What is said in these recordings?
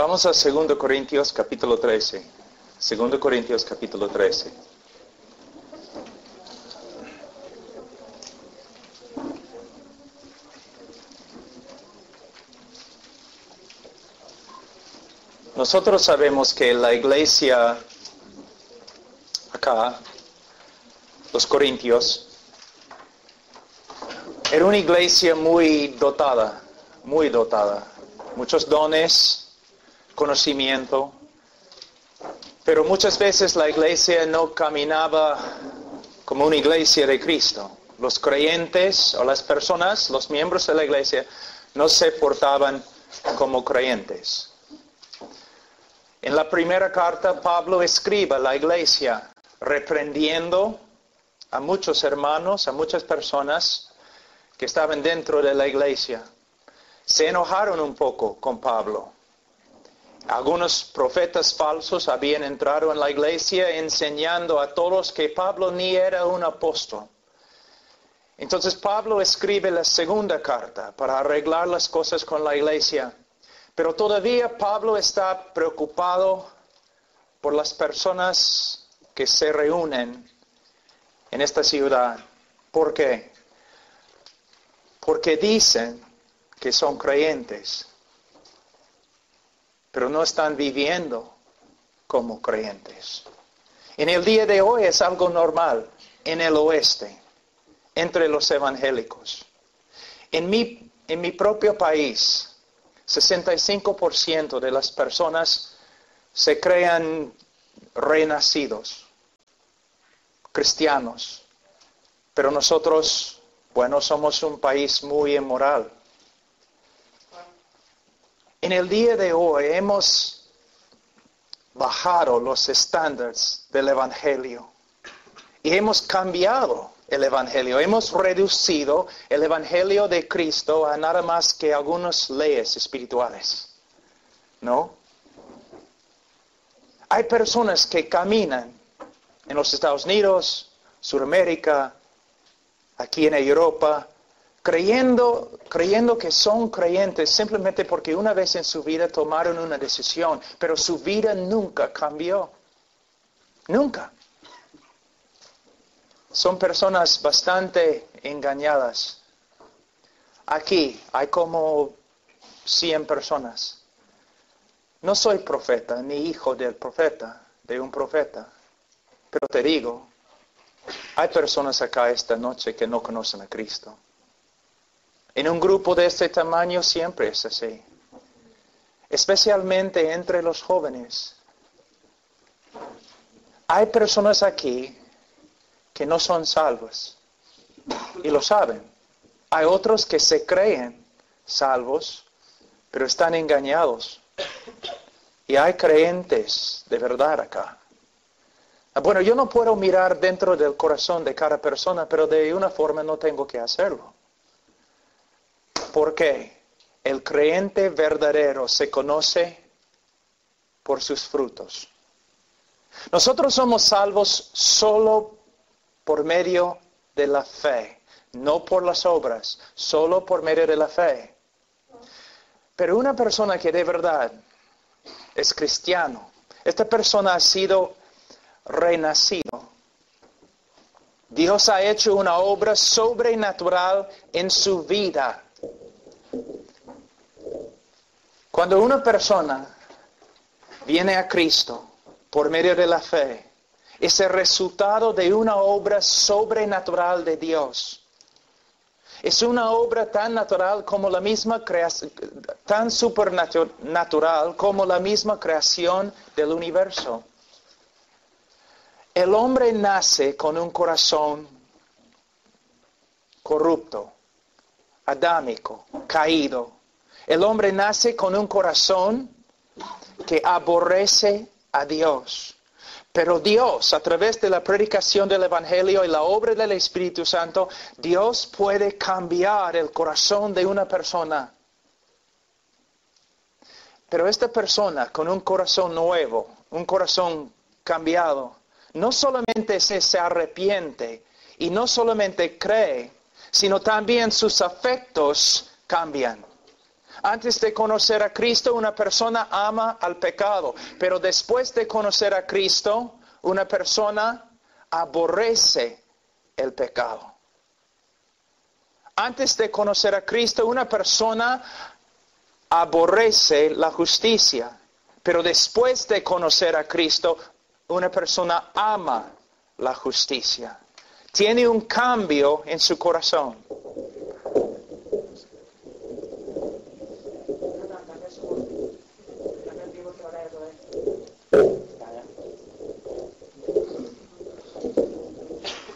Vamos a 2 Corintios capítulo 13. 2 Corintios capítulo 13. Nosotros sabemos que la iglesia acá, los Corintios, era una iglesia muy dotada. Muchos dones, conocimiento, pero muchas veces la iglesia no caminaba como una iglesia de Cristo. Los creyentes o las personas, los miembros de la iglesia, no se portaban como creyentes. En la primera carta, Pablo escribe a la iglesia reprendiendo a muchos hermanos, a muchas personas que estaban dentro de la iglesia. Se enojaron un poco con Pablo. Algunos profetas falsos habían entrado en la iglesia enseñando a todos que Pablo ni era un apóstol. Entonces Pablo escribe la segunda carta para arreglar las cosas con la iglesia. Pero todavía Pablo está preocupado por las personas que se reúnen en esta ciudad. ¿Por qué? Porque dicen que son creyentes, pero no están viviendo como creyentes. En el día de hoy es algo normal en el oeste, entre los evangélicos. En mi propio país, 65% de las personas se crean renacidos, cristianos. Pero nosotros, somos un país muy inmoral. En el día de hoy hemos bajado los estándares del Evangelio y hemos cambiado el Evangelio. Hemos reducido el Evangelio de Cristo a nada más que algunas leyes espirituales. ¿No? Hay personas que caminan en los Estados Unidos, Sudamérica, aquí en Europa, creyendo que son creyentes simplemente porque una vez en su vida tomaron una decisión, pero su vida nunca cambió. Nunca. Son personas bastante engañadas. Aquí hay como 100 personas. No soy profeta, ni hijo del profeta, de un profeta. Pero te digo, hay personas acá esta noche que no conocen a Cristo. En un grupo de este tamaño siempre es así. Especialmente entre los jóvenes. Hay personas aquí que no son salvos. Y lo saben. Hay otros que se creen salvos, pero están engañados. Y hay creyentes de verdad acá. Bueno, yo no puedo mirar dentro del corazón de cada persona, pero de una forma no tengo que hacerlo. ¿Por qué? El creyente verdadero se conoce por sus frutos. Nosotros somos salvos solo por medio de la fe, no por las obras, solo por medio de la fe. Pero una persona que de verdad es cristiano, esta persona ha sido renacido. Dios ha hecho una obra sobrenatural en su vida. Cuando una persona viene a Cristo por medio de la fe, es el resultado de una obra sobrenatural de Dios. Es una obra tan natural como la misma creación, tan supernatural como la misma creación del universo. El hombre nace con un corazón corrupto, adámico, caído. El hombre nace con un corazón que aborrece a Dios. Pero Dios, a través de la predicación del Evangelio y la obra del Espíritu Santo, Dios puede cambiar el corazón de una persona. Pero esta persona con un corazón nuevo, un corazón cambiado, no solamente se arrepiente y no solamente cree, sino también sus afectos cambian. Antes de conocer a Cristo, una persona ama al pecado, pero después de conocer a Cristo, una persona aborrece el pecado. Antes de conocer a Cristo, una persona aborrece la justicia, pero después de conocer a Cristo, una persona ama la justicia. Tiene un cambio en su corazón.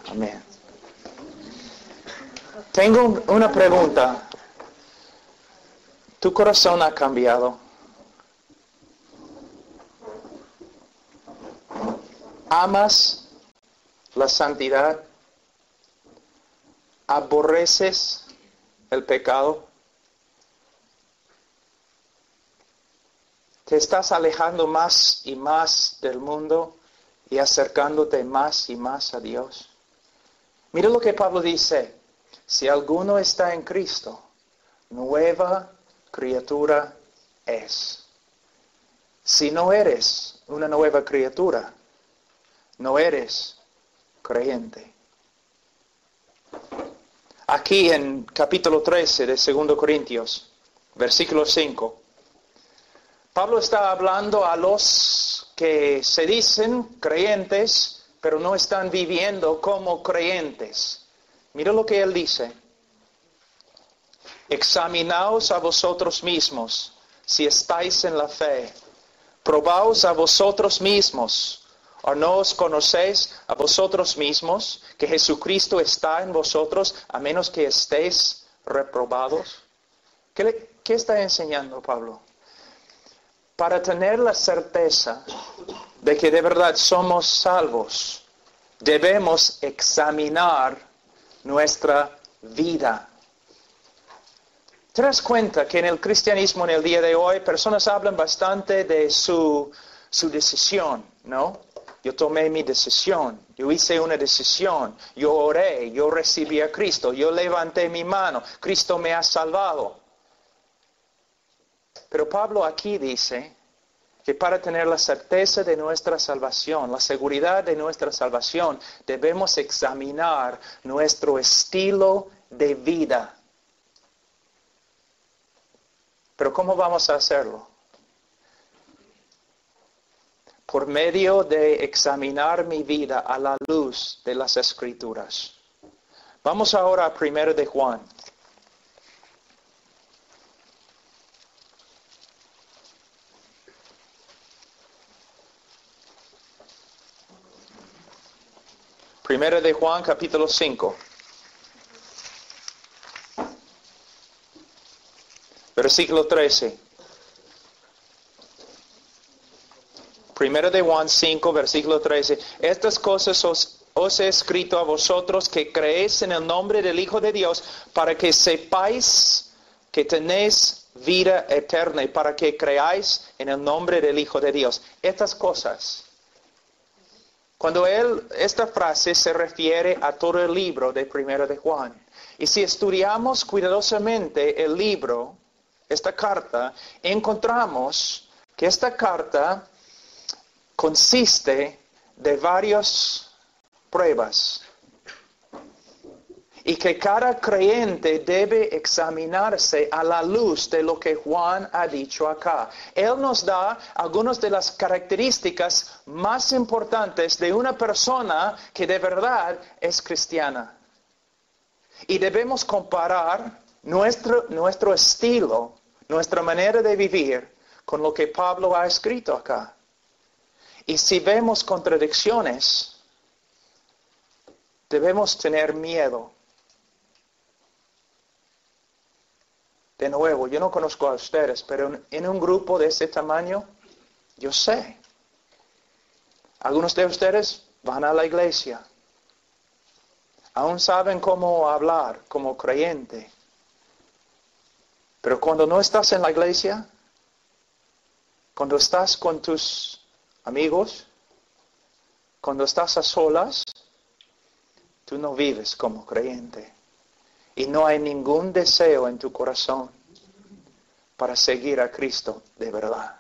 Amén. Tengo una pregunta. ¿Tu corazón ha cambiado? ¿Amas la santidad? ¿Aborreces el pecado? ¿Te estás alejando más y más del mundo y acercándote más y más a Dios? Mira lo que Pablo dice. Si alguno está en Cristo, nueva criatura es. Si no eres una nueva criatura, no eres creyente. Aquí en capítulo 13 de 2 Corintios, versículo 5, Pablo está hablando a los que se dicen creyentes, pero no están viviendo como creyentes. Mira lo que él dice. Examinaos a vosotros mismos si estáis en la fe. Probaos a vosotros mismos. ¿O no os conocéis a vosotros mismos que Jesucristo está en vosotros a menos que estéis reprobados? ¿Qué está enseñando Pablo? Para tener la certeza de que de verdad somos salvos, debemos examinar nuestra vida. ¿Te das cuenta que en el cristianismo en el día de hoy personas hablan bastante de su decisión, ¿no? Yo tomé mi decisión, yo hice una decisión, yo oré, yo recibí a Cristo, yo levanté mi mano, Cristo me ha salvado. Pero Pablo aquí dice que para tener la certeza de nuestra salvación, la seguridad de nuestra salvación, debemos examinar nuestro estilo de vida. Pero ¿cómo vamos a hacerlo? Por medio de examinar mi vida a la luz de las Escrituras. Vamos ahora a 1 de Juan. Primera de Juan, capítulo 5. Versículo 13. Primera de Juan 5, versículo 13. Estas cosas os he escrito a vosotros que creéis en el nombre del Hijo de Dios, para que sepáis que tenéis vida eterna y para que creáis en el nombre del Hijo de Dios. Estas cosas. Cuando esta frase se refiere a todo el libro de Primera de Juan. Y si estudiamos cuidadosamente el libro, esta carta, encontramos que esta carta consiste de varias pruebas. Y que cada creyente debe examinarse a la luz de lo que Juan ha dicho acá. Él nos da algunas de las características más importantes de una persona que de verdad es cristiana. Y debemos comparar nuestro estilo, nuestra manera de vivir con lo que Pablo ha escrito acá. Y si vemos contradicciones, debemos tener miedo. De nuevo, yo no conozco a ustedes, pero en un grupo de ese tamaño, yo sé. Algunos de ustedes van a la iglesia. Aún saben cómo hablar como creyente. Pero cuando no estás en la iglesia, cuando estás con tus amigos, cuando estás a solas, tú no vives como creyente. Y no hay ningún deseo en tu corazón para seguir a Cristo de verdad.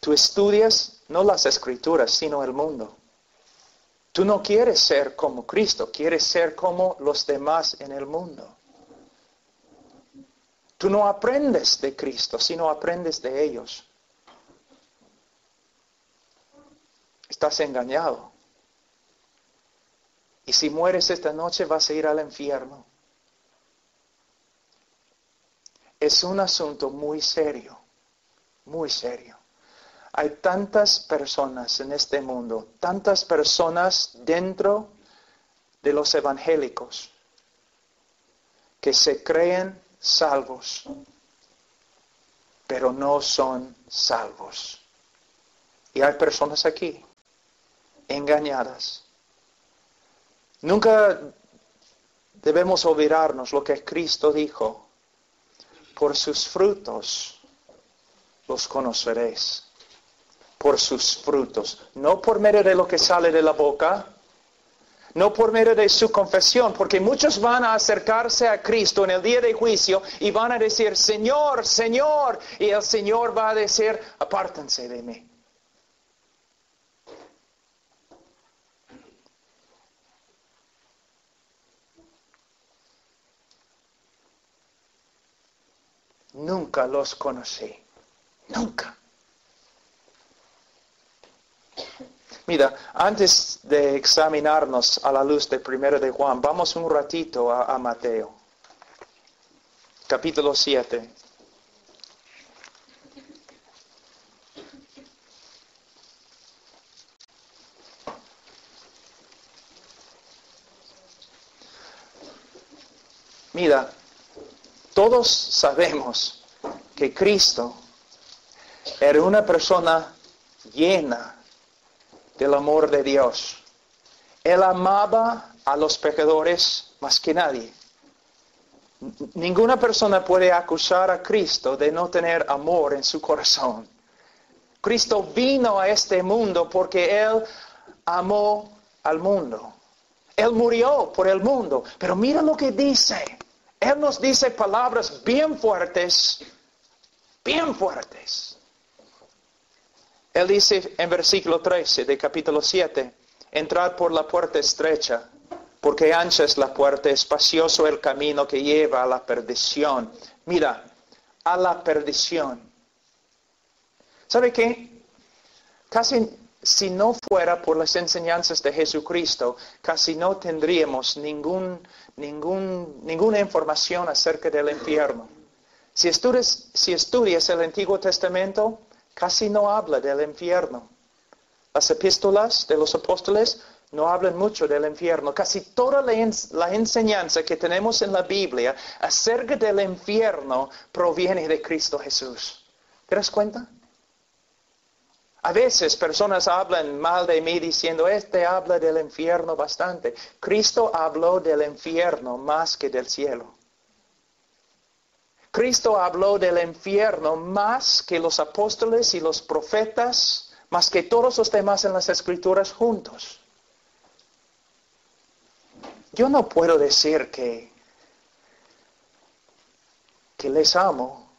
Tú estudias no las Escrituras, sino el mundo. Tú no quieres ser como Cristo, quieres ser como los demás en el mundo. Tú no aprendes de Cristo, sino aprendes de ellos. Estás engañado. Y si mueres esta noche vas a ir al infierno. Es un asunto muy serio, muy serio. Hay tantas personas en este mundo, tantas personas dentro de los evangélicos que se creen salvos, pero no son salvos. Y hay personas aquí, engañadas. Nunca debemos olvidarnos lo que Cristo dijo. Por sus frutos los conoceréis. Por sus frutos. No por medio de lo que sale de la boca. No por medio de su confesión. Porque muchos van a acercarse a Cristo en el día de juicio y van a decir, Señor, Señor. Y el Señor va a decir, apártense de mí. Nunca los conocí. Nunca. Mira, antes de examinarnos a la luz de 1 de Juan, vamos un ratito a Mateo. Capítulo 7. Mira, todos sabemos que Cristo era una persona llena del amor de Dios. Él amaba a los pecadores más que nadie. Ninguna persona puede acusar a Cristo de no tener amor en su corazón. Cristo vino a este mundo porque Él amó al mundo. Él murió por el mundo. Pero mira lo que dice. Él nos dice palabras bien fuertes. Bien fuertes. Él dice en versículo 13 de capítulo 7, entrad por la puerta estrecha, porque ancha es la puerta, espacioso el camino que lleva a la perdición. Mira, a la perdición. ¿Sabe qué? Casi si no fuera por las enseñanzas de Jesucristo, casi no tendríamos ninguna información acerca del infierno. Si estudias el Antiguo Testamento, casi no habla del infierno. Las epístolas de los apóstoles no hablan mucho del infierno. Casi toda la enseñanza que tenemos en la Biblia acerca del infierno proviene de Cristo Jesús. ¿Te das cuenta? A veces personas hablan mal de mí diciendo, habla del infierno bastante. Cristo habló del infierno más que del cielo. Cristo habló del infierno más que los apóstoles y los profetas, más que todos los demás en las Escrituras juntos. Yo no puedo decir que les amo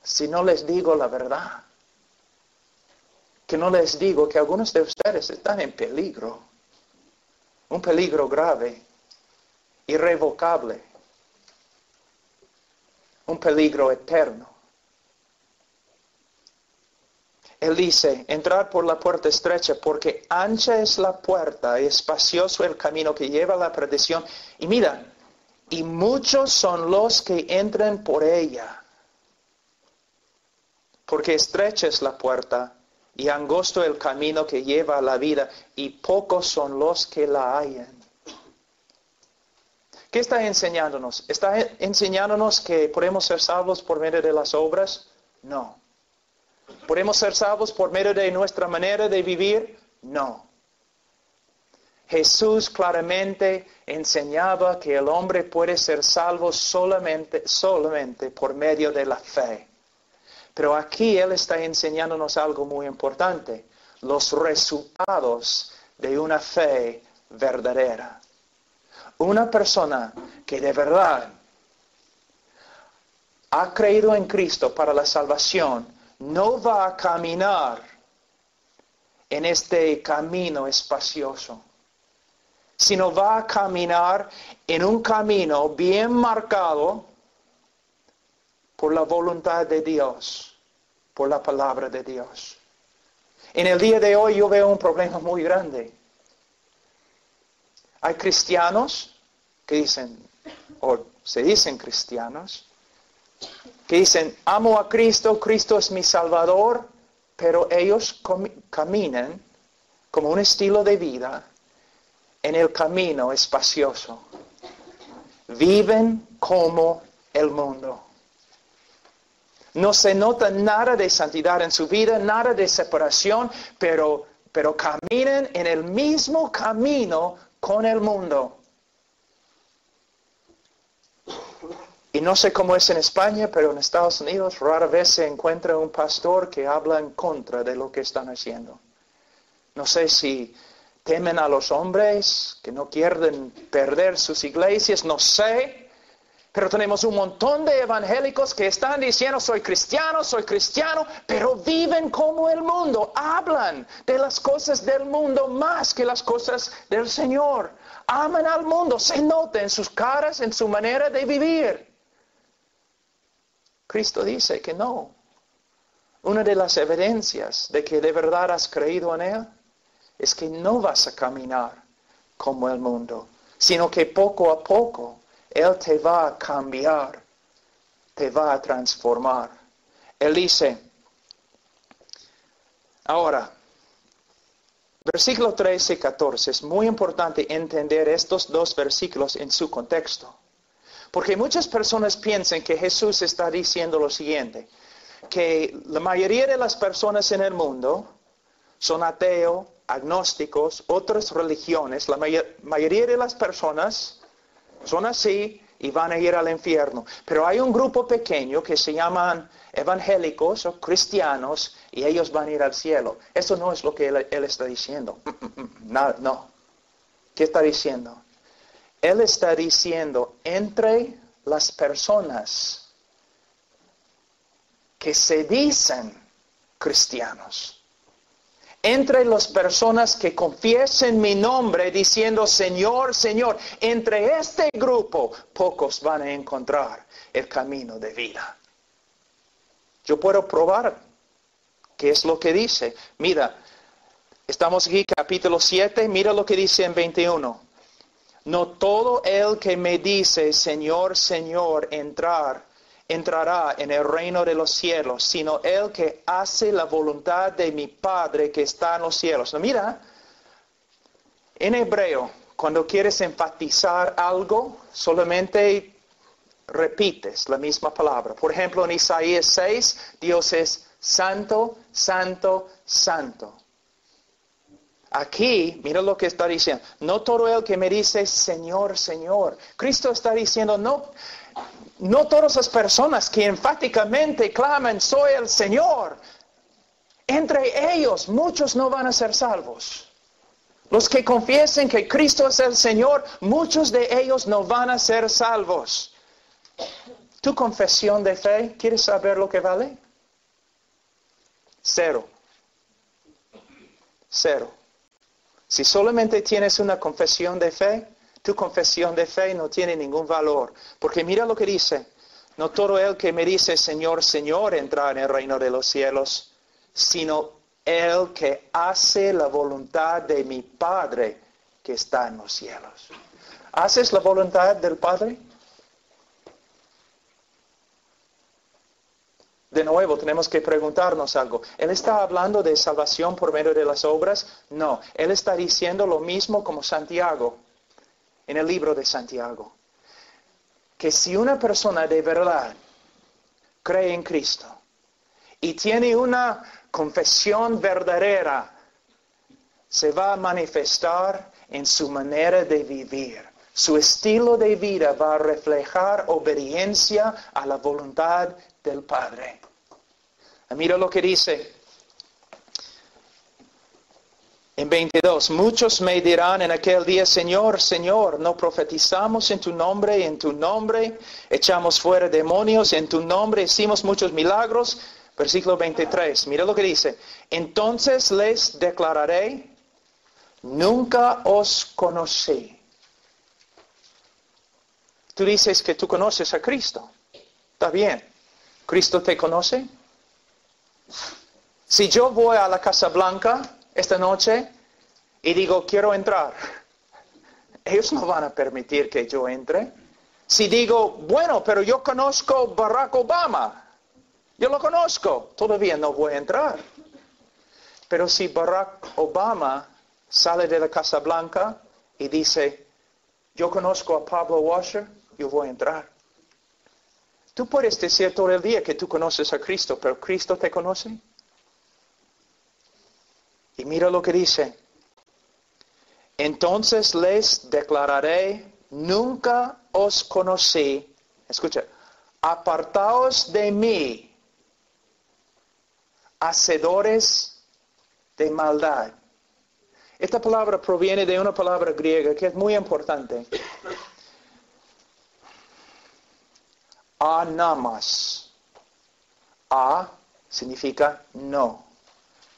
si no les digo la verdad. Que no les digo que algunos de ustedes están en peligro. Un peligro grave, irrevocable. Un peligro eterno. Él dice, entrar por la puerta estrecha, porque ancha es la puerta y espacioso el camino que lleva a la perdición. Y mira, y muchos son los que entran por ella. Porque estrecha es la puerta y angosto el camino que lleva a la vida, y pocos son los que la hallan. ¿Qué está enseñándonos? ¿Está enseñándonos que podemos ser salvos por medio de las obras? No. ¿Podemos ser salvos por medio de nuestra manera de vivir? No. Jesús claramente enseñaba que el hombre puede ser salvo solamente por medio de la fe. Pero aquí Él está enseñándonos algo muy importante. Los resultados de una fe verdadera. Una persona que de verdad ha creído en Cristo para la salvación, no va a caminar en este camino espacioso, sino va a caminar en un camino bien marcado por la voluntad de Dios, por la palabra de Dios. En el día de hoy yo veo un problema muy grande. Hay cristianos que dicen, o se dicen cristianos, que dicen, amo a Cristo, Cristo es mi Salvador, pero ellos caminan como un estilo de vida en el camino espacioso. Viven como el mundo. No se nota nada de santidad en su vida, nada de separación, pero caminan en el mismo camino con el mundo. Y no sé cómo es en España, pero en Estados Unidos rara vez se encuentra un pastor que habla en contra de lo que están haciendo. No sé si temen a los hombres, que no quieren perder sus iglesias, no sé. Pero tenemos un montón de evangélicos que están diciendo, soy cristiano, pero viven como el mundo. Hablan de las cosas del mundo más que las cosas del Señor. Aman al mundo, se nota en sus caras, en su manera de vivir. Cristo dice que no. Una de las evidencias de que de verdad has creído en Él es que no vas a caminar como el mundo, sino que poco a poco Él te va a cambiar, te va a transformar. Él dice, ahora, versículo 13 y 14, es muy importante entender estos dos versículos en su contexto. Porque muchas personas piensan que Jesús está diciendo lo siguiente, que la mayoría de las personas en el mundo son ateos, agnósticos, otras religiones. La mayoría de las personas son así y van a ir al infierno. Pero hay un grupo pequeño que se llaman evangélicos o cristianos y ellos van a ir al cielo. Eso no es lo que él está diciendo. No. ¿Qué está diciendo? Él está diciendo, entre las personas que se dicen cristianos, entre las personas que confiesen mi nombre diciendo, Señor, Señor, entre este grupo, pocos van a encontrar el camino de vida. Yo puedo probar qué es lo que dice. Mira, estamos aquí, capítulo 7, mira lo que dice en 21. No todo el que me dice, Señor, Señor, entrará en el reino de los cielos, sino el que hace la voluntad de mi Padre que está en los cielos. No, mira, en hebreo, cuando quieres enfatizar algo, solamente repites la misma palabra. Por ejemplo, en Isaías 6, Dios es santo, santo, santo. Aquí, mira lo que está diciendo. No todo el que me dice, Señor, Señor. Cristo está diciendo, no todas las personas que enfáticamente claman, soy el Señor. Entre ellos, muchos no van a ser salvos. Los que confiesen que Cristo es el Señor, muchos de ellos no van a ser salvos. ¿Tu confesión de fe, quieres saber lo que vale? 0. Si solamente tienes una confesión de fe, tu confesión de fe no tiene ningún valor. Porque mira lo que dice. No todo el que me dice, Señor, Señor, entra en el reino de los cielos, sino el que hace la voluntad de mi Padre que está en los cielos. ¿Haces la voluntad del Padre? De nuevo, tenemos que preguntarnos algo. ¿Él está hablando de salvación por medio de las obras? No. Él está diciendo lo mismo como Santiago, en el libro de Santiago. Que si una persona de verdad cree en Cristo y tiene una confesión verdadera, se va a manifestar en su manera de vivir. Su estilo de vida va a reflejar obediencia a la voluntad del Padre. Mira lo que dice En 22, muchos me dirán en aquel día, Señor, Señor, ¿no profetizamos en tu nombre echamos fuera demonios, en tu nombre hicimos muchos milagros? Versículo 23, mira lo que dice. Entonces les declararé, nunca os conocí. Tú dices que tú conoces a Cristo. Está bien. ¿Cristo te conoce? Si yo voy a la Casa Blanca esta noche y digo, quiero entrar, ellos no van a permitir que yo entre. Si digo, bueno, pero yo conozco Barack Obama, yo lo conozco, todavía no voy a entrar. Pero si Barack Obama sale de la Casa Blanca y dice, yo conozco a Pablo Washer, yo voy a entrar. Tú puedes decir todo el día que tú conoces a Cristo, pero ¿Cristo te conoce? Y mira lo que dice. Entonces les declararé, nunca os conocí. Escucha, apartaos de mí, hacedores de maldad. Esta palabra proviene de una palabra griega que es muy importante. Anamas. A significa no.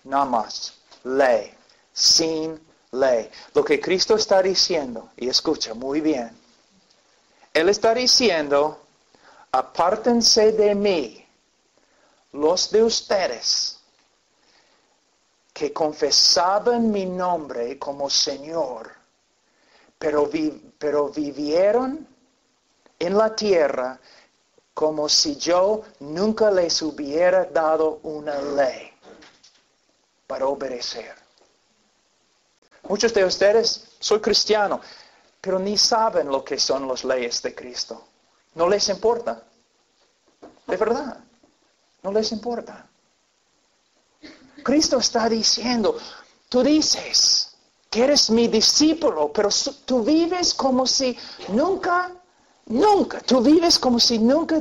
Namas. Ley. Sin ley. Lo que Cristo está diciendo, y escucha muy bien. Él está diciendo, apártense de mí, los de ustedes, que confesaban mi nombre como Señor, pero vivieron en la tierra como si yo nunca les hubiera dado una ley para obedecer. Muchos de ustedes, soy cristiano, pero ni saben lo que son las leyes de Cristo. No les importa. De verdad, no les importa. Cristo está diciendo, tú dices que eres mi discípulo, pero tú vives como si nunca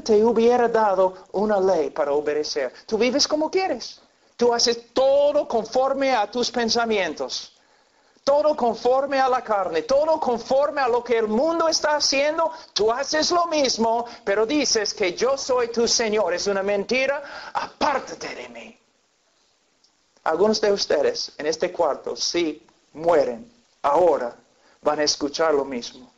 te hubiera dado una ley para obedecer. Tú vives como quieres. Tú haces todo conforme a tus pensamientos. Todo conforme a la carne, todo conforme a lo que el mundo está haciendo, tú haces lo mismo, pero dices que yo soy tu Señor. Es una mentira, apártate de mí. Algunos de ustedes en este cuarto, si mueren ahora, van a escuchar lo mismo.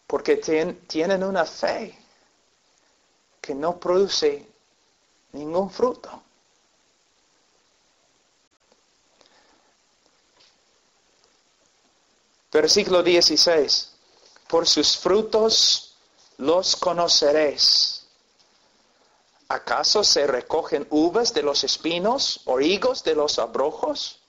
Porque tienen una fe que no produce ningún fruto. Versículo 16. Por sus frutos los conoceréis. ¿Acaso se recogen uvas de los espinos o higos de los abrojos?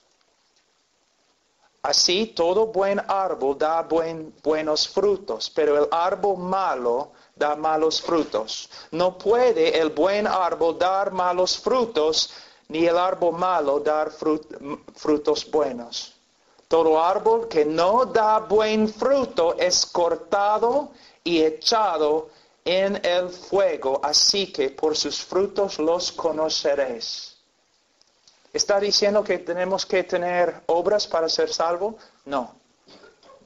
Así todo buen árbol da buenos frutos, pero el árbol malo da malos frutos. No puede el buen árbol dar malos frutos, ni el árbol malo dar frutos buenos. Todo árbol que no da buen fruto es cortado y echado en el fuego, así que por sus frutos los conoceréis. ¿Está diciendo que tenemos que tener obras para ser salvos? No.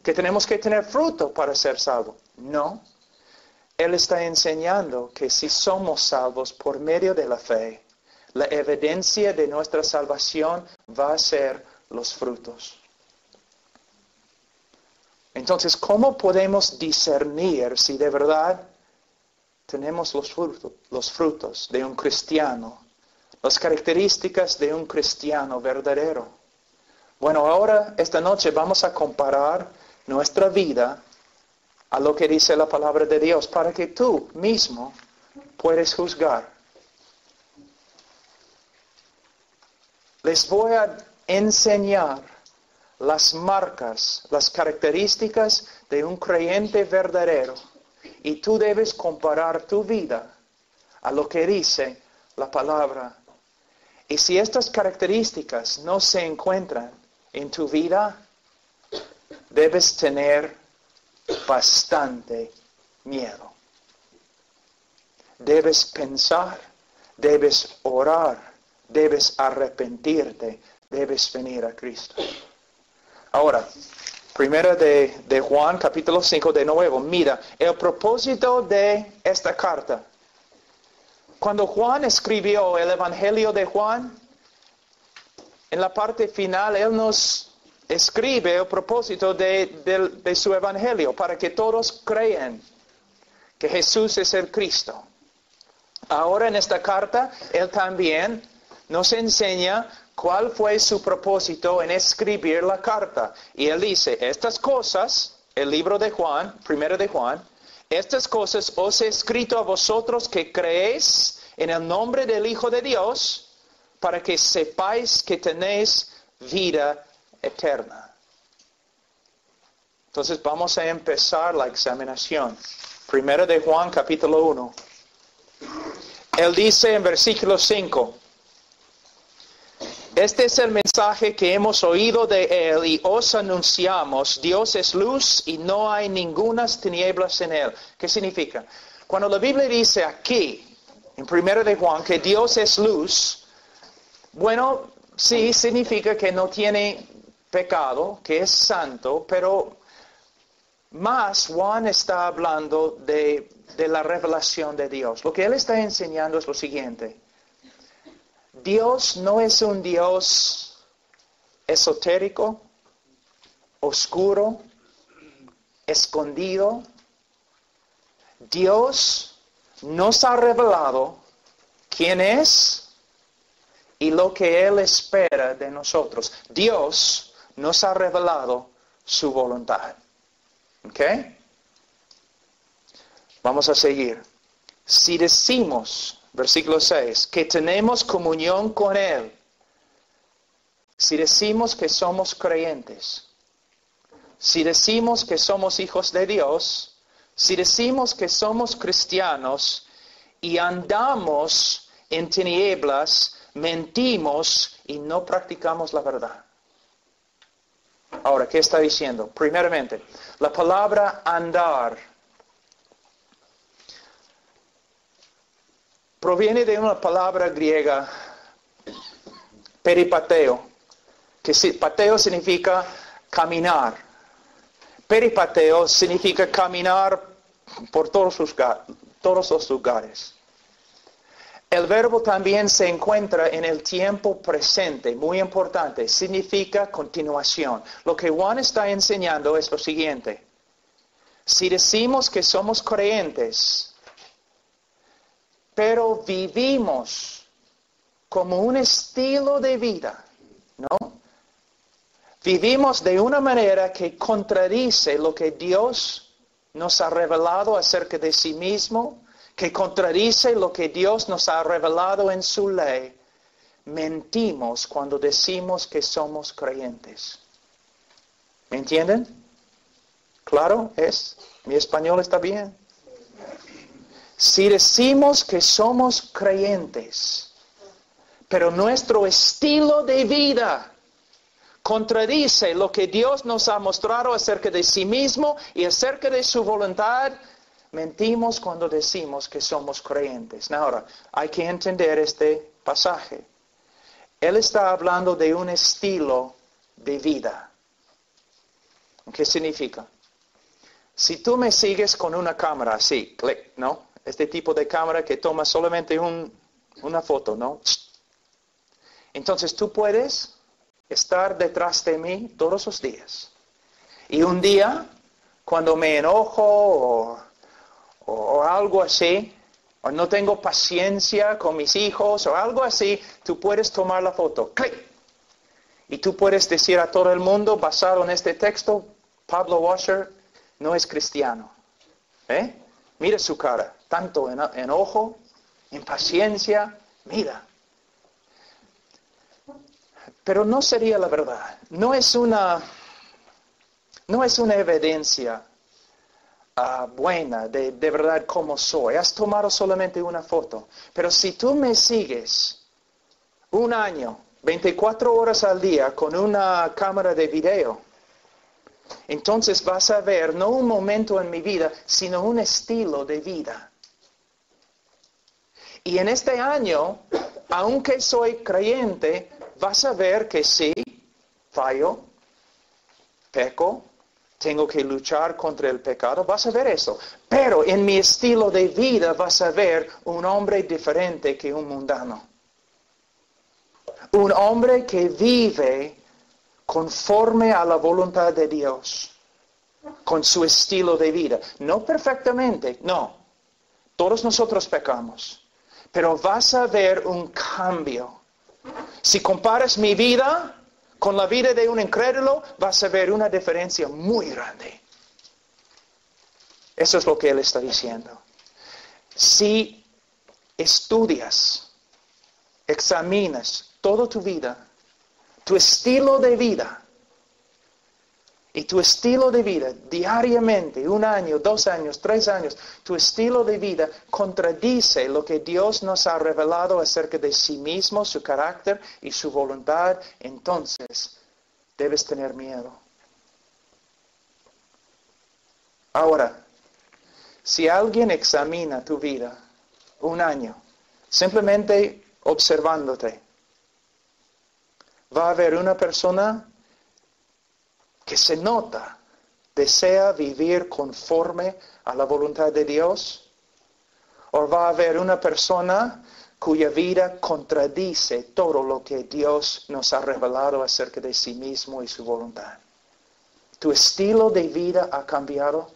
¿Que tenemos que tener fruto para ser salvos? No. Él está enseñando que si somos salvos por medio de la fe, la evidencia de nuestra salvación va a ser los frutos. Entonces, ¿cómo podemos discernir si de verdad tenemos los frutos de un cristiano? Las características de un cristiano verdadero. Bueno, ahora, esta noche vamos a comparar nuestra vida a lo que dice la palabra de Dios para que tú mismo puedas juzgar. Les voy a enseñar las marcas, las características de un creyente verdadero. Y tú debes comparar tu vida a lo que dice la palabra. Y si estas características no se encuentran en tu vida, debes tener bastante miedo. Debes pensar, debes orar, debes arrepentirte, debes venir a Cristo. Ahora, primera de Juan, capítulo 5 de nuevo. Mira, el propósito de esta carta. Cuando Juan escribió el Evangelio de Juan, en la parte final, él nos escribe el propósito de su Evangelio, para que todos crean que Jesús es el Cristo. Ahora en esta carta, él también nos enseña cuál fue su propósito en escribir la carta. Y él dice, estas cosas, el libro de Juan, primero de Juan, estas cosas os he escrito a vosotros que creéis en el nombre del Hijo de Dios, para que sepáis que tenéis vida eterna. Entonces vamos a empezar la examinación. Primero de Juan, capítulo 1. Él dice en versículo 5, este es el mensaje que hemos oído de Él y os anunciamos. Dios es luz y no hay ningunas tinieblas en Él. ¿Qué significa? Cuando la Biblia dice aquí, en 1 de Juan, que Dios es luz, bueno, sí significa que no tiene pecado, que es santo, pero más Juan está hablando de la revelación de Dios. Lo que él está enseñando es lo siguiente. Dios no es un Dios esotérico, oscuro, escondido. Dios nos ha revelado quién es y lo que Él espera de nosotros. Dios nos ha revelado su voluntad. ¿Ok? Vamos a seguir. Si decimos, versículo 6, que tenemos comunión con Él, si decimos que somos creyentes, si decimos que somos hijos de Dios, si decimos que somos cristianos y andamos en tinieblas, mentimos y no practicamos la verdad. Ahora, ¿qué está diciendo? Primeramente, la palabra andar proviene de una palabra griega, peripateo, que pateo significa caminar. Peripateo significa caminar por todos los lugares. El verbo también se encuentra en el tiempo presente, muy importante, significa continuación. Lo que Juan está enseñando es lo siguiente. Si decimos que somos creyentes, pero vivimos como un estilo de vida, ¿no? Vivimos de una manera que contradice lo que Dios nos ha revelado acerca de sí mismo, que contradice lo que Dios nos ha revelado en su ley. Mentimos cuando decimos que somos creyentes. ¿Me entienden? ¿Claro? ¿Mi español está bien? Si decimos que somos creyentes, pero nuestro estilo de vida contradice lo que Dios nos ha mostrado acerca de sí mismo y acerca de su voluntad, mentimos cuando decimos que somos creyentes. Ahora, hay que entender este pasaje. Él está hablando de un estilo de vida. ¿Qué significa? Si tú me sigues con una cámara así, clic, ¿no? Este tipo de cámara que toma solamente una foto, ¿no? Entonces tú puedes estar detrás de mí todos los días. Y un día, cuando me enojo o algo así, o no tengo paciencia con mis hijos o algo así, tú puedes tomar la foto, clic. Y tú puedes decir a todo el mundo, basado en este texto, Pablo Washer no es cristiano. Mira su cara, tanto enojo, impaciencia, mira. Pero no sería la verdad. No es una evidencia buena de verdad cómo soy. Has tomado solamente una foto. Pero si tú me sigues un año, 24 horas al día con una cámara de video, entonces vas a ver no un momento en mi vida, sino un estilo de vida. Y en este año, aunque soy creyente, vas a ver que sí, fallo, peco, tengo que luchar contra el pecado, vas a ver eso. Pero en mi estilo de vida vas a ver un hombre diferente que un mundano. Un hombre que vive conforme a la voluntad de Dios, con su estilo de vida. No perfectamente, no. Todos nosotros pecamos. Pero vas a ver un cambio. Si comparas mi vida con la vida de un incrédulo, vas a ver una diferencia muy grande. Eso es lo que él está diciendo. Si estudias, examinas toda tu vida, tu estilo de vida, y tu estilo de vida diariamente, 1 año, 2 años, 3 años, tu estilo de vida contradice lo que Dios nos ha revelado acerca de sí mismo, su carácter y su voluntad, entonces debes tener miedo. Ahora, si alguien examina tu vida 1 año, simplemente observándote, va a haber una persona que se nota, desea vivir conforme a la voluntad de Dios, o va a haber una persona cuya vida contradice todo lo que Dios nos ha revelado acerca de sí mismo y su voluntad. ¿Tu estilo de vida ha cambiado?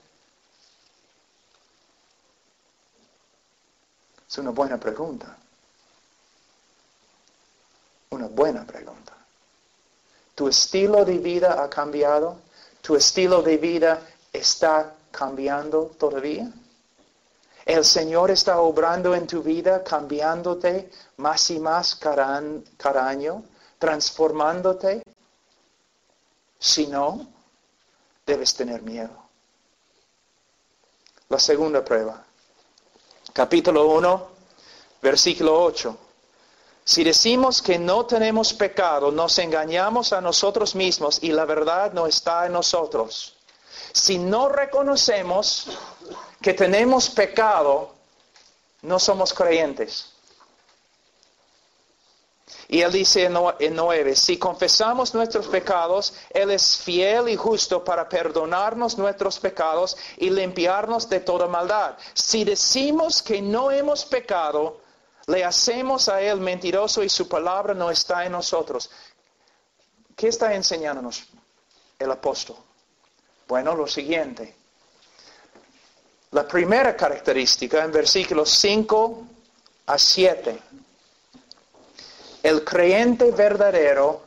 Es una buena pregunta. Una buena pregunta. ¿Tu estilo de vida ha cambiado? ¿Tu estilo de vida está cambiando todavía? ¿El Señor está obrando en tu vida, cambiándote más y más cada año, transformándote? Si no, debes tener miedo. La segunda prueba. Capítulo 1, versículo 8. Si decimos que no tenemos pecado, nos engañamos a nosotros mismos y la verdad no está en nosotros. Si no reconocemos que tenemos pecado, no somos creyentes. Y él dice en 9, si confesamos nuestros pecados, Él es fiel y justo para perdonarnos nuestros pecados y limpiarnos de toda maldad. Si decimos que no hemos pecado, le hacemos a Él mentiroso y su palabra no está en nosotros. ¿Qué está enseñándonos el apóstol? Bueno, lo siguiente. La primera característica en versículos 5 a 7. El creyente verdadero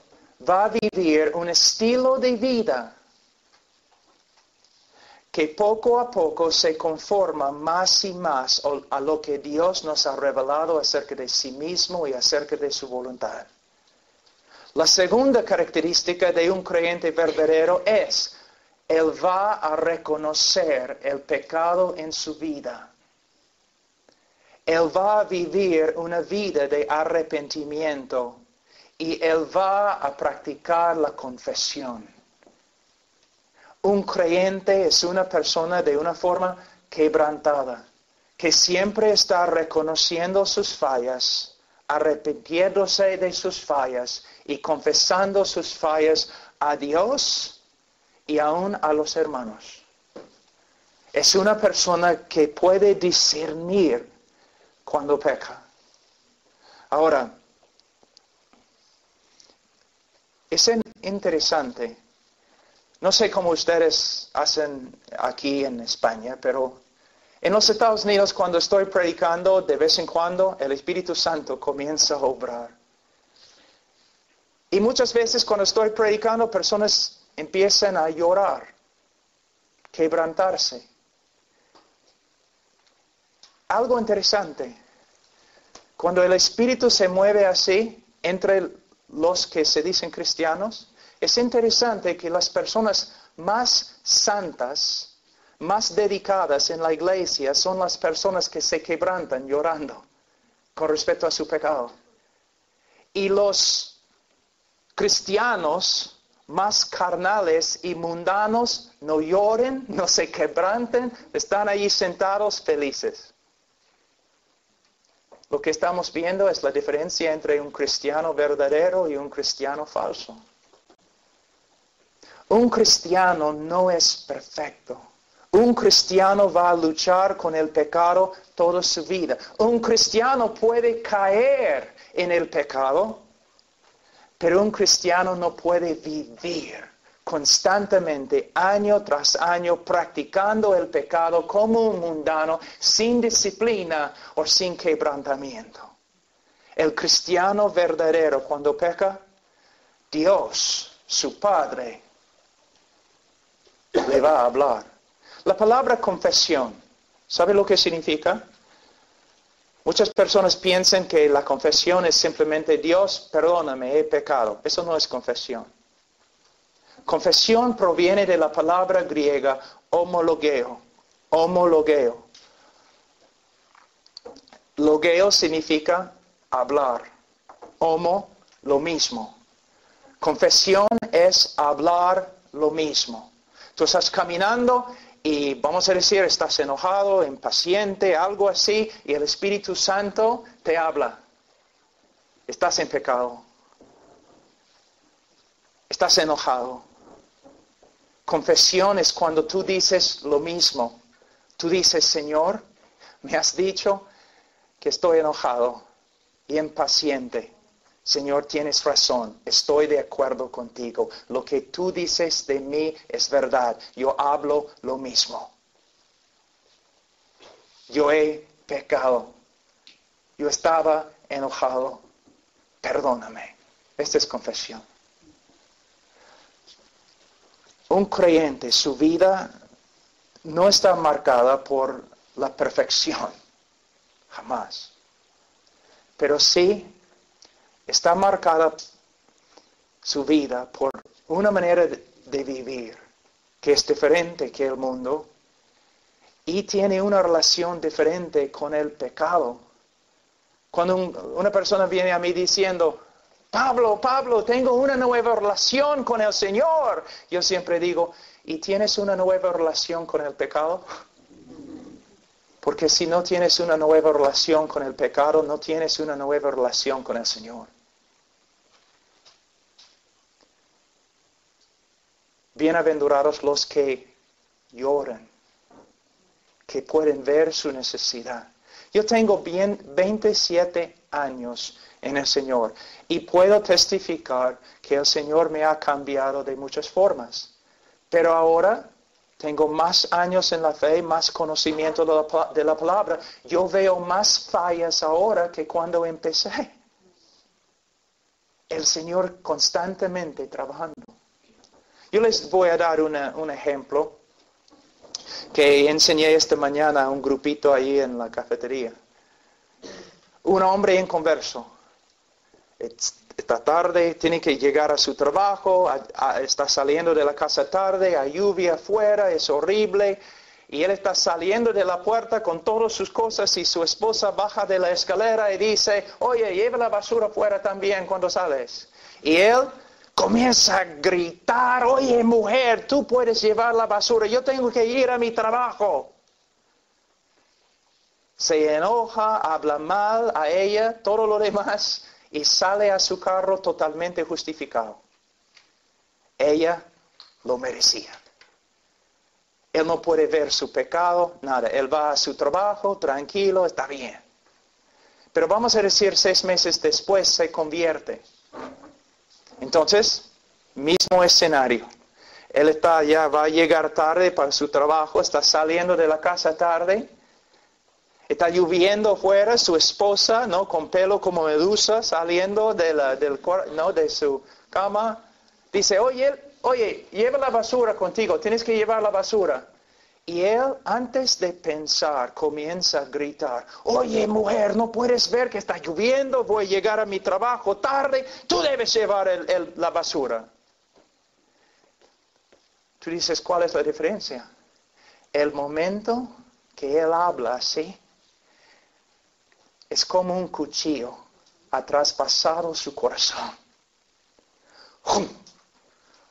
va a vivir un estilo de vida que poco a poco se conforma más y más a lo que Dios nos ha revelado acerca de sí mismo y acerca de su voluntad. La segunda característica de un creyente verdadero es, él va a reconocer el pecado en su vida. Él va a vivir una vida de arrepentimiento y él va a practicar la confesión. Un creyente es una persona de una forma quebrantada, que siempre está reconociendo sus fallas, arrepintiéndose de sus fallas y confesando sus fallas a Dios y aún a los hermanos. Es una persona que puede discernir cuando peca. Ahora, es interesante. No sé cómo ustedes hacen aquí en España, pero en los Estados Unidos cuando estoy predicando, de vez en cuando el Espíritu Santo comienza a obrar. Y muchas veces cuando estoy predicando, personas empiezan a llorar, quebrantarse. Algo interesante, cuando el Espíritu se mueve así entre los que se dicen cristianos, es interesante que las personas más santas, más dedicadas en la iglesia, son las personas que se quebrantan llorando con respecto a su pecado. Y los cristianos más carnales y mundanos no lloren, no se quebranten, están allí sentados felices. Lo que estamos viendo es la diferencia entre un cristiano verdadero y un cristiano falso. Un cristiano no es perfecto. Un cristiano va a luchar con el pecado toda su vida. Un cristiano puede caer en el pecado, pero un cristiano no puede vivir constantemente, año tras año, practicando el pecado como un mundano, sin disciplina o sin quebrantamiento. El cristiano verdadero, cuando peca, Dios, su Padre, le va a hablar. La palabra confesión, ¿sabe lo que significa? Muchas personas piensan que la confesión es simplemente Dios, perdóname, he pecado. Eso no es confesión. Confesión proviene de la palabra griega homologeo. Homologeo. Logeo significa hablar. Homo, lo mismo. Confesión es hablar lo mismo. Tú estás caminando y vamos a decir, estás enojado, impaciente, algo así, y el Espíritu Santo te habla. Estás en pecado. Estás enojado. Confesión es cuando tú dices lo mismo. Tú dices, Señor, me has dicho que estoy enojado y impaciente. Señor, tienes razón, estoy de acuerdo contigo. Lo que tú dices de mí es verdad. Yo hablo lo mismo. Yo he pecado. Yo estaba enojado. Perdóname. Esta es confesión. Un creyente, su vida no está marcada por la perfección. Jamás. Pero sí está marcada su vida por una manera de vivir que es diferente que el mundo y tiene una relación diferente con el pecado. Cuando una persona viene a mí diciendo, Pablo, tengo una nueva relación con el Señor, yo siempre digo, ¿y tienes una nueva relación con el pecado? Porque si no tienes una nueva relación con el pecado, no tienes una nueva relación con el Señor. Bienaventurados los que lloran, que pueden ver su necesidad. Yo tengo 27 años en el Señor y puedo testificar que el Señor me ha cambiado de muchas formas. Pero ahora tengo más años en la fe, más conocimiento de la palabra. Yo veo más fallas ahora que cuando empecé. El Señor constantemente trabajando. Yo les voy a dar un ejemplo que enseñé esta mañana a un grupito ahí en la cafetería. Un hombre inconverso. Esta tarde tiene que llegar a su trabajo, está saliendo de la casa tarde, hay lluvia afuera, es horrible. Y él está saliendo de la puerta con todas sus cosas y su esposa baja de la escalera y dice, oye, lleva la basura afuera también cuando sales. Y él comienza a gritar, oye mujer, tú puedes llevar la basura, yo tengo que ir a mi trabajo. Se enoja, habla mal a ella, todo lo demás, y sale a su carro totalmente justificado. Ella lo merecía. Él no puede ver su pecado, nada. Él va a su trabajo, tranquilo, está bien. Pero vamos a decir 6 meses después se convierte. Entonces, mismo escenario. Él va a llegar tarde para su trabajo, está saliendo de la casa tarde. Está lloviendo afuera, su esposa, ¿no? Con pelo como medusa, saliendo de su cama. Dice, oye, lleva la basura contigo, tienes que llevar la basura. Y él, antes de pensar, comienza a gritar, oye mujer, no puedes ver que está lloviendo, voy a llegar a mi trabajo tarde, tú debes llevar la basura. Tú dices, ¿cuál es la diferencia? El momento que él habla así, es como un cuchillo ha traspasado su corazón.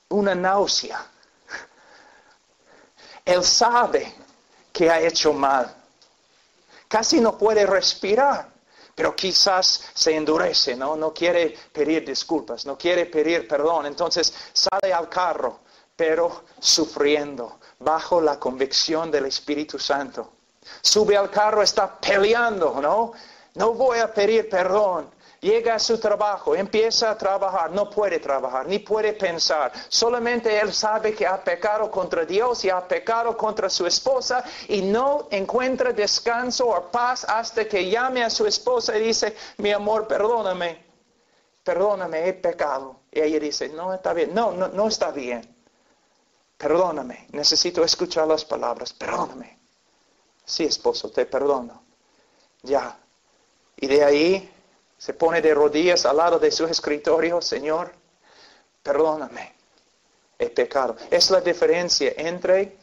Una náusea. Él sabe que ha hecho mal. Casi no puede respirar. pero quizás se endurece, ¿no? No quiere pedir disculpas, no quiere pedir perdón. Entonces sale al carro, pero sufriendo, bajo la convicción del Espíritu Santo. Sube al carro, está peleando, ¿no? No voy a pedir perdón. Llega a su trabajo, empieza a trabajar, no puede trabajar, ni puede pensar. Solamente él sabe que ha pecado contra Dios y ha pecado contra su esposa y no encuentra descanso o paz hasta que llame a su esposa y dice, mi amor, perdóname, he pecado. Y ella dice, no está bien, no está bien. Perdóname, necesito escuchar las palabras, perdóname. Sí, esposo, te perdono. Ya. Y de ahí se pone de rodillas al lado de su escritorio, Señor, perdóname, he pecado. Es la diferencia entre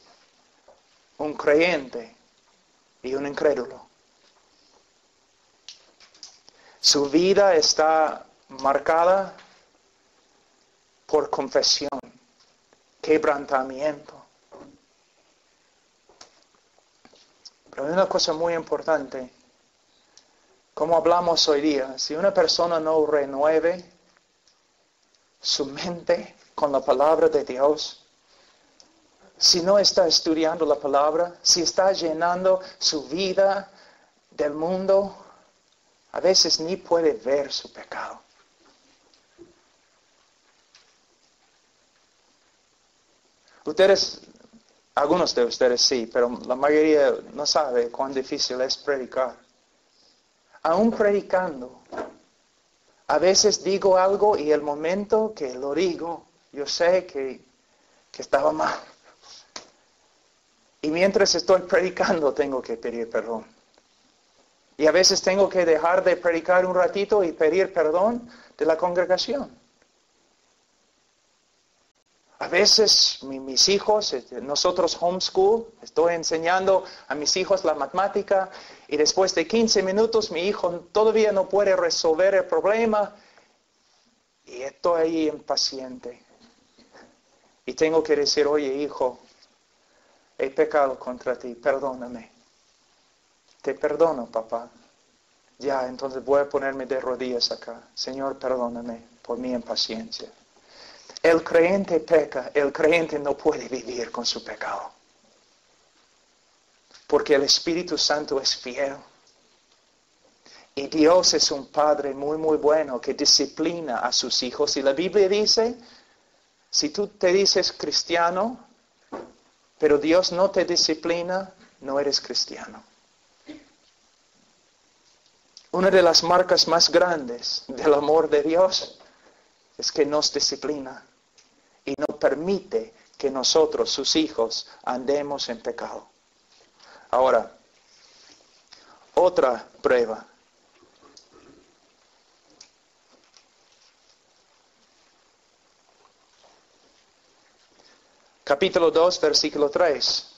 un creyente y un incrédulo. Su vida está marcada por confesión, quebrantamiento. Pero hay una cosa muy importante. Como hablamos hoy día, si una persona no renueve su mente con la palabra de Dios, si no está estudiando la palabra, si está llenando su vida del mundo, a veces ni puede ver su pecado. Algunos de ustedes sí, pero la mayoría no sabe cuán difícil es predicar. Aún predicando, a veces digo algo y el momento que lo digo, yo sé que estaba mal. Y mientras estoy predicando tengo que pedir perdón. Y a veces tengo que dejar de predicar un ratito y pedir perdón de la congregación. A veces mis hijos, nosotros homeschool, estoy enseñando a mis hijos la matemática y después de 15 minutos mi hijo todavía no puede resolver el problema y estoy ahí impaciente. Y tengo que decir, oye hijo, he pecado contra ti, perdóname. Te perdono, papá. Ya, entonces voy a ponerme de rodillas acá. Señor, perdóname por mi impaciencia. El creyente peca, el creyente no puede vivir con su pecado. Porque el Espíritu Santo es fiel. Y Dios es un Padre muy, muy bueno que disciplina a sus hijos. Y la Biblia dice, si tú te dices cristiano, pero Dios no te disciplina, no eres cristiano. Una de las marcas más grandes del amor de Dios es que nos disciplina y no permite que nosotros, sus hijos, andemos en pecado. Ahora, otra prueba. Capítulo 2, versículo 3.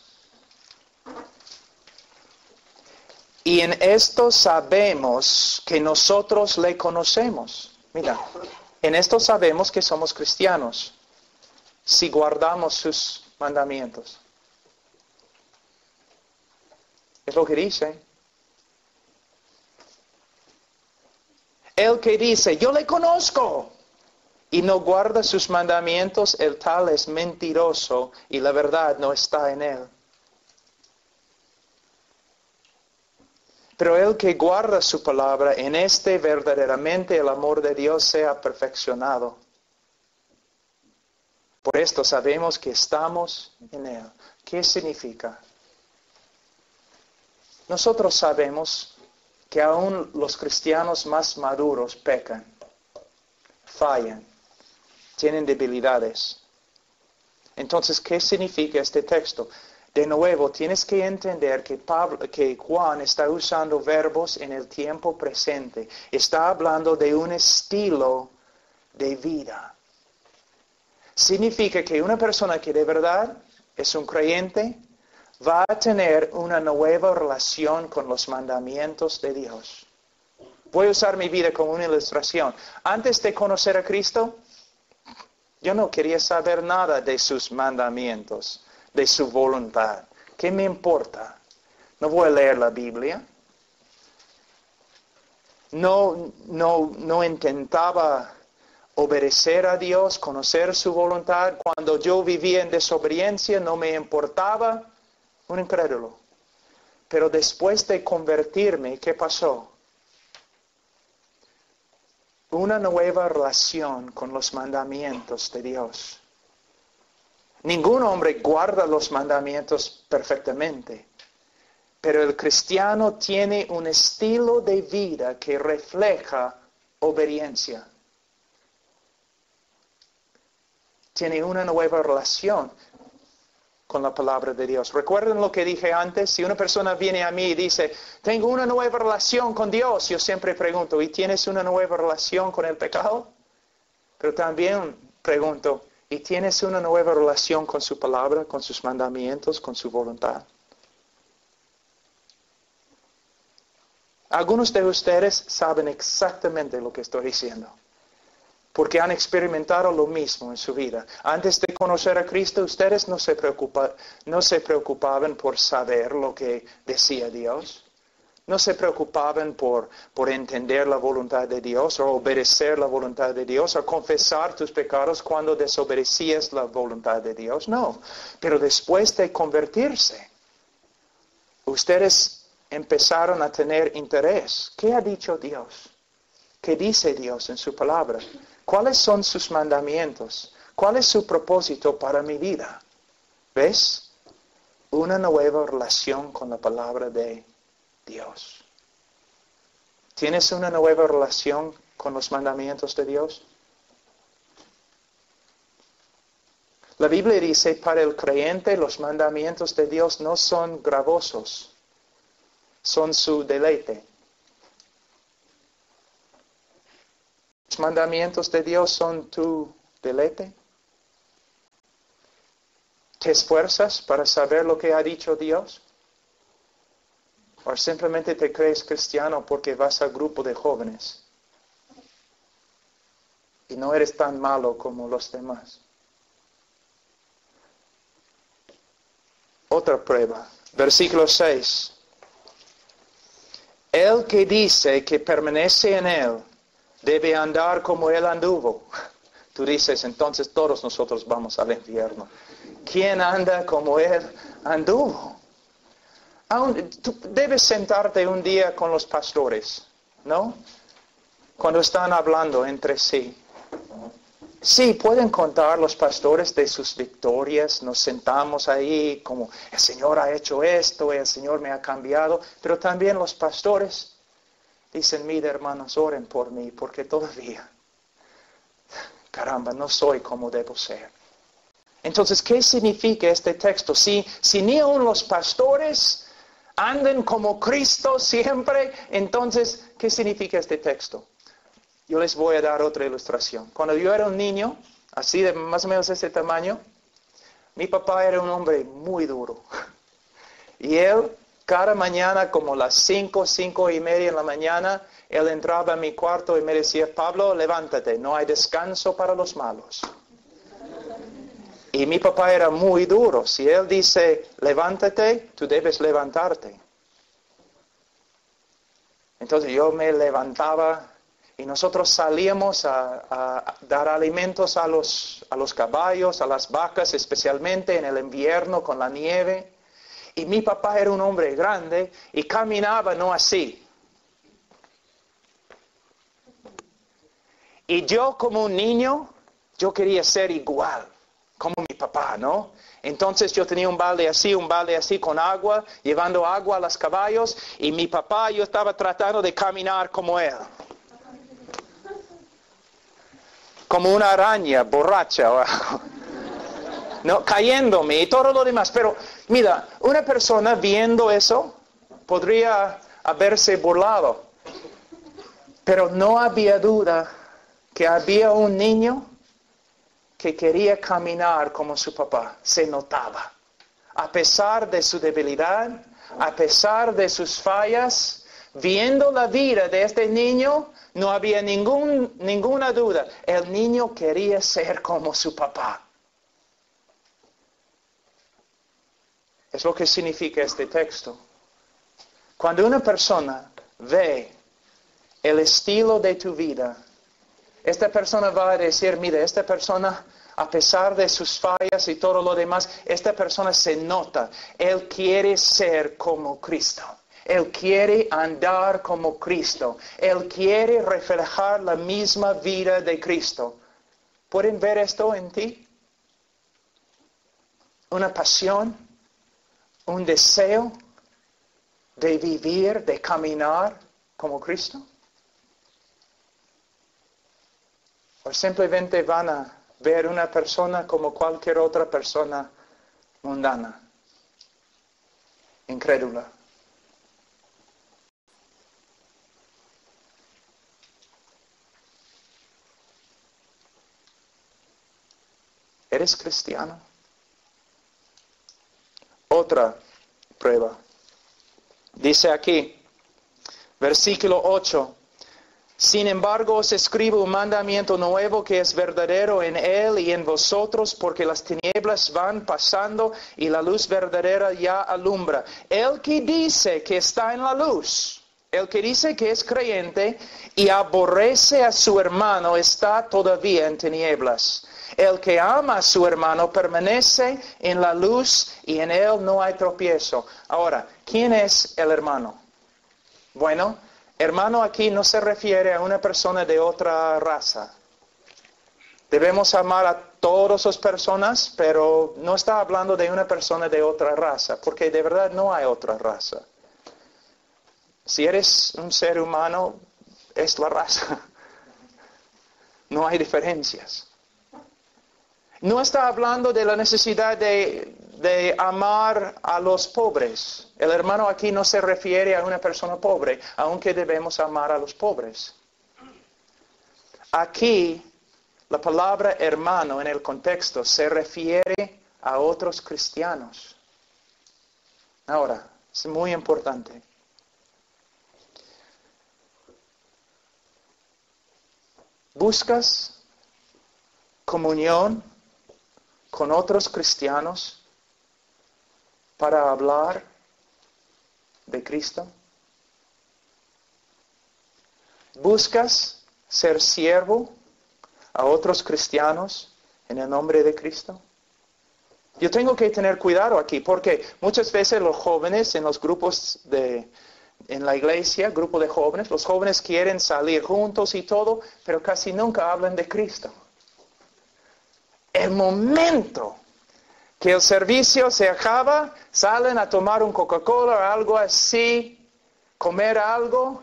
Y en esto sabemos que nosotros le conocemos. Mira, en esto sabemos que somos cristianos, si guardamos sus mandamientos. Es lo que dice. El que dice, yo le conozco, y no guarda sus mandamientos, el tal es mentiroso, y la verdad no está en él. Pero el que guarda su palabra, en este verdaderamente el amor de Dios sea perfeccionado. Por esto sabemos que estamos en Él. ¿Qué significa? Nosotros sabemos que aún los cristianos más maduros pecan, fallan, tienen debilidades. Entonces, ¿qué significa este texto? De nuevo, tienes que entender que Juan está usando verbos en el tiempo presente. Está hablando de un estilo de vida. Significa que una persona que de verdad es un creyente va a tener una nueva relación con los mandamientos de Dios. Voy a usar mi vida como una ilustración. Antes de conocer a Cristo, yo no quería saber nada de sus mandamientos, de su voluntad. ¿Qué me importa? No voy a leer la Biblia. no intentaba obedecer a Dios, conocer su voluntad. Cuando yo vivía en desobediencia, no me importaba. Un incrédulo. Pero después de convertirme, ¿qué pasó? Una nueva relación con los mandamientos de Dios. Ningún hombre guarda los mandamientos perfectamente, pero el cristiano tiene un estilo de vida que refleja obediencia. Tiene una nueva relación con la palabra de Dios. ¿Recuerdan lo que dije antes? Si una persona viene a mí y dice, tengo una nueva relación con Dios, yo siempre pregunto, ¿y tienes una nueva relación con el pecado? Pero también pregunto, ¿y tienes una nueva relación con su palabra, con sus mandamientos, con su voluntad? Algunos de ustedes saben exactamente lo que estoy diciendo, porque han experimentado lo mismo en su vida. Antes de conocer a Cristo, ustedes no se preocupaban por saber lo que decía Dios. No se preocupaban por entender la voluntad de Dios o obedecer la voluntad de Dios o confesar tus pecados cuando desobedecías la voluntad de Dios. No, pero después de convertirse, ustedes empezaron a tener interés. ¿Qué ha dicho Dios? ¿Qué dice Dios en su palabra? ¿Cuáles son sus mandamientos? ¿Cuál es su propósito para mi vida? ¿Ves? Una nueva relación con la palabra de Dios. ¿Tienes una nueva relación con los mandamientos de Dios? La Biblia dice, para el creyente los mandamientos de Dios no son gravosos, son su deleite. ¿Los mandamientos de Dios son tu deleite? ¿Te esfuerzas para saber lo que ha dicho Dios? ¿O simplemente te crees cristiano porque vas al grupo de jóvenes? Y no eres tan malo como los demás. Otra prueba. Versículo 6. El que dice que permanece en él, debe andar como él anduvo. Tú dices, entonces todos nosotros vamos al infierno. ¿Quién anda como él anduvo? Tú debes sentarte un día con los pastores, ¿no? Cuando están hablando entre sí. Sí, pueden contar los pastores de sus victorias. Nos sentamos ahí como el Señor ha hecho esto, el Señor me ha cambiado. Pero también los pastores dicen, mira hermanos, oren por mí, porque todavía, caramba, no soy como debo ser. Entonces, ¿qué significa este texto? Si ni aun los pastores andan como Cristo siempre, entonces, ¿qué significa este texto? Yo les voy a dar otra ilustración. Cuando yo era un niño, así de más o menos ese tamaño, mi papá era un hombre muy duro. Y él, cada mañana, como las 5:30 en la mañana, él entraba a mi cuarto y me decía, Pablo, levántate, no hay descanso para los malos. Y mi papá era muy duro. Si él dice, levántate, tú debes levantarte. Entonces yo me levantaba y nosotros salíamos a dar alimentos a los caballos, a las vacas, especialmente en el invierno con la nieve. Y mi papá era un hombre grande y caminaba no así. Y yo como un niño, yo quería ser igual, como mi papá, ¿no? Entonces yo tenía un balde así con agua, llevando agua a los caballos, y mi papá, yo estaba tratando de caminar como él. Como una araña borracha o algo. No, cayéndome y todo lo demás. Pero mira, una persona viendo eso podría haberse burlado. Pero no había duda que había un niño que quería caminar como su papá. Se notaba. A pesar de su debilidad, a pesar de sus fallas, viendo la vida de este niño, no había ninguna duda. El niño quería ser como su papá. Es lo que significa este texto. Cuando una persona ve el estilo de tu vida. Esta persona va a decir, mira, esta persona, a pesar de sus fallas y todo lo demás, esta persona se nota. Él quiere ser como Cristo. Él quiere andar como Cristo. Él quiere reflejar la misma vida de Cristo. ¿Pueden ver esto en ti? Una pasión, un deseo de vivir, de caminar como Cristo. O simplemente van a ver una persona como cualquier otra persona mundana, incrédula. ¿Eres cristiano? Otra prueba. Dice aquí, versículo 8. Sin embargo, os escribo un mandamiento nuevo que es verdadero en él y en vosotros, porque las tinieblas van pasando y la luz verdadera ya alumbra. El que dice que está en la luz, el que dice que es creyente y aborrece a su hermano, está todavía en tinieblas. El que ama a su hermano permanece en la luz y en él no hay tropiezo. Ahora, ¿quién es el hermano? Bueno, hermano aquí no se refiere a una persona de otra raza. Debemos amar a todas las personas, pero no está hablando de una persona de otra raza, porque de verdad no hay otra raza. Si eres un ser humano, es la raza. No hay diferencias. No está hablando de la necesidad de amar a los pobres. El hermano aquí no se refiere a una persona pobre, aunque debemos amar a los pobres. Aquí, la palabra hermano en el contexto se refiere a otros cristianos. Ahora, es muy importante. ¿Buscas comunión con otros cristianos para hablar de Cristo? ¿Buscas ser siervo a otros cristianos en el nombre de Cristo? Yo tengo que tener cuidado aquí porque muchas veces los jóvenes en los grupos en la iglesia, grupo de jóvenes, los jóvenes quieren salir juntos y todo, pero casi nunca hablan de Cristo. El momento que el servicio se acaba, salen a tomar un Coca-Cola o algo así, comer algo,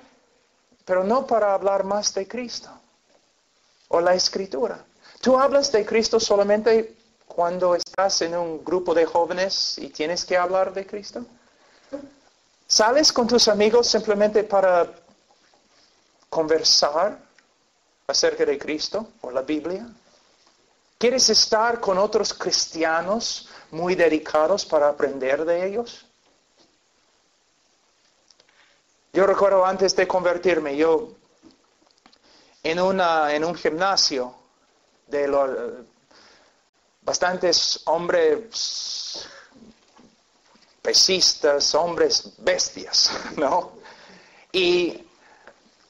pero no para hablar más de Cristo o la Escritura. ¿Tú hablas de Cristo solamente cuando estás en un grupo de jóvenes y tienes que hablar de Cristo? ¿Sales con tus amigos simplemente para conversar acerca de Cristo o la Biblia? ¿Quieres estar con otros cristianos muy dedicados para aprender de ellos? Yo recuerdo antes de convertirme, yo en un gimnasio de bastantes hombres pesistas, hombres bestias, ¿no? Y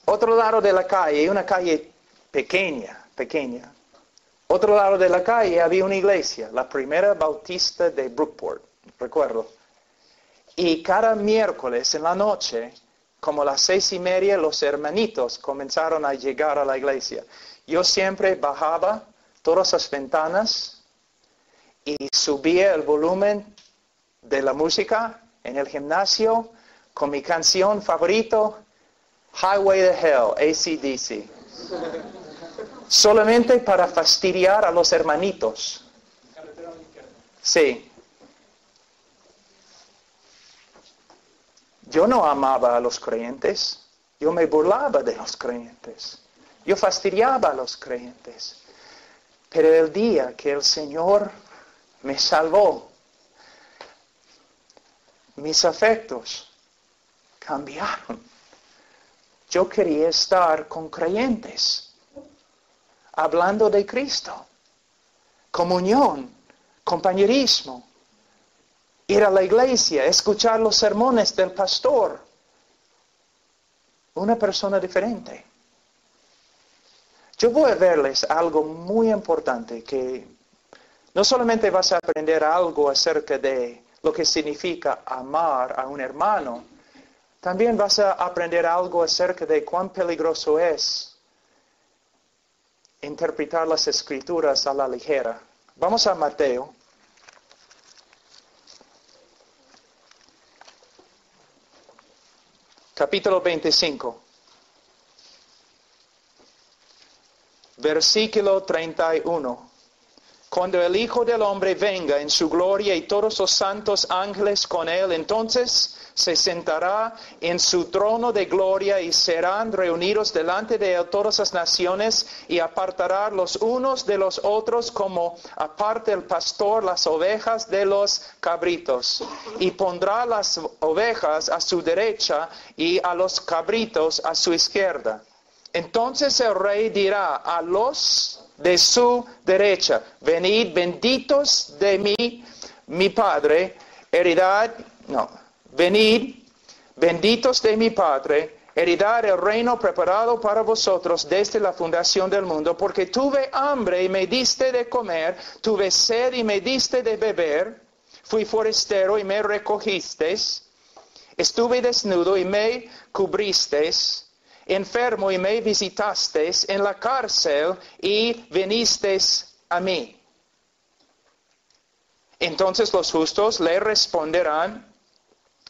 otro lado de la calle, una calle pequeña. Otro lado de la calle había una iglesia, la primera bautista de Brookport, recuerdo. Y cada miércoles en la noche, como a las 6:30, los hermanitos comenzaron a llegar a la iglesia. Yo siempre bajaba todas las ventanas y subía el volumen de la música en el gimnasio con mi canción favorito, Highway to Hell, AC/DC. Solamente para fastidiar a los hermanitos. Sí. Yo no amaba a los creyentes. Yo me burlaba de los creyentes. Yo fastidiaba a los creyentes. Pero el día que el Señor me salvó, mis afectos cambiaron. Yo quería estar con creyentes, hablando de Cristo, comunión, compañerismo, ir a la iglesia, escuchar los sermones del pastor. una persona diferente. Yo voy a verles algo muy importante, que no solamente vas a aprender algo acerca de lo que significa amar a un hermano, también vas a aprender algo acerca de cuán peligroso es interpretar las Escrituras a la ligera. Vamos a Mateo. Capítulo 25. Versículo 31. Cuando el Hijo del Hombre venga en su gloria y todos los santos ángeles con él, entonces se sentará en su trono de gloria y serán reunidos delante de él todas las naciones y apartará los unos de los otros como aparta el pastor las ovejas de los cabritos. Y pondrá las ovejas a su derecha y a los cabritos a su izquierda. Entonces el rey dirá a los de su derecha: venid benditos de mi Padre, venid benditos de mi Padre, heredad el reino preparado para vosotros desde la fundación del mundo, porque tuve hambre y me diste de comer, tuve sed y me diste de beber, fui forastero y me recogisteis, estuve desnudo y me cubristeis, enfermo y me visitasteis, en la cárcel y vinisteis a mí. Entonces los justos le responderán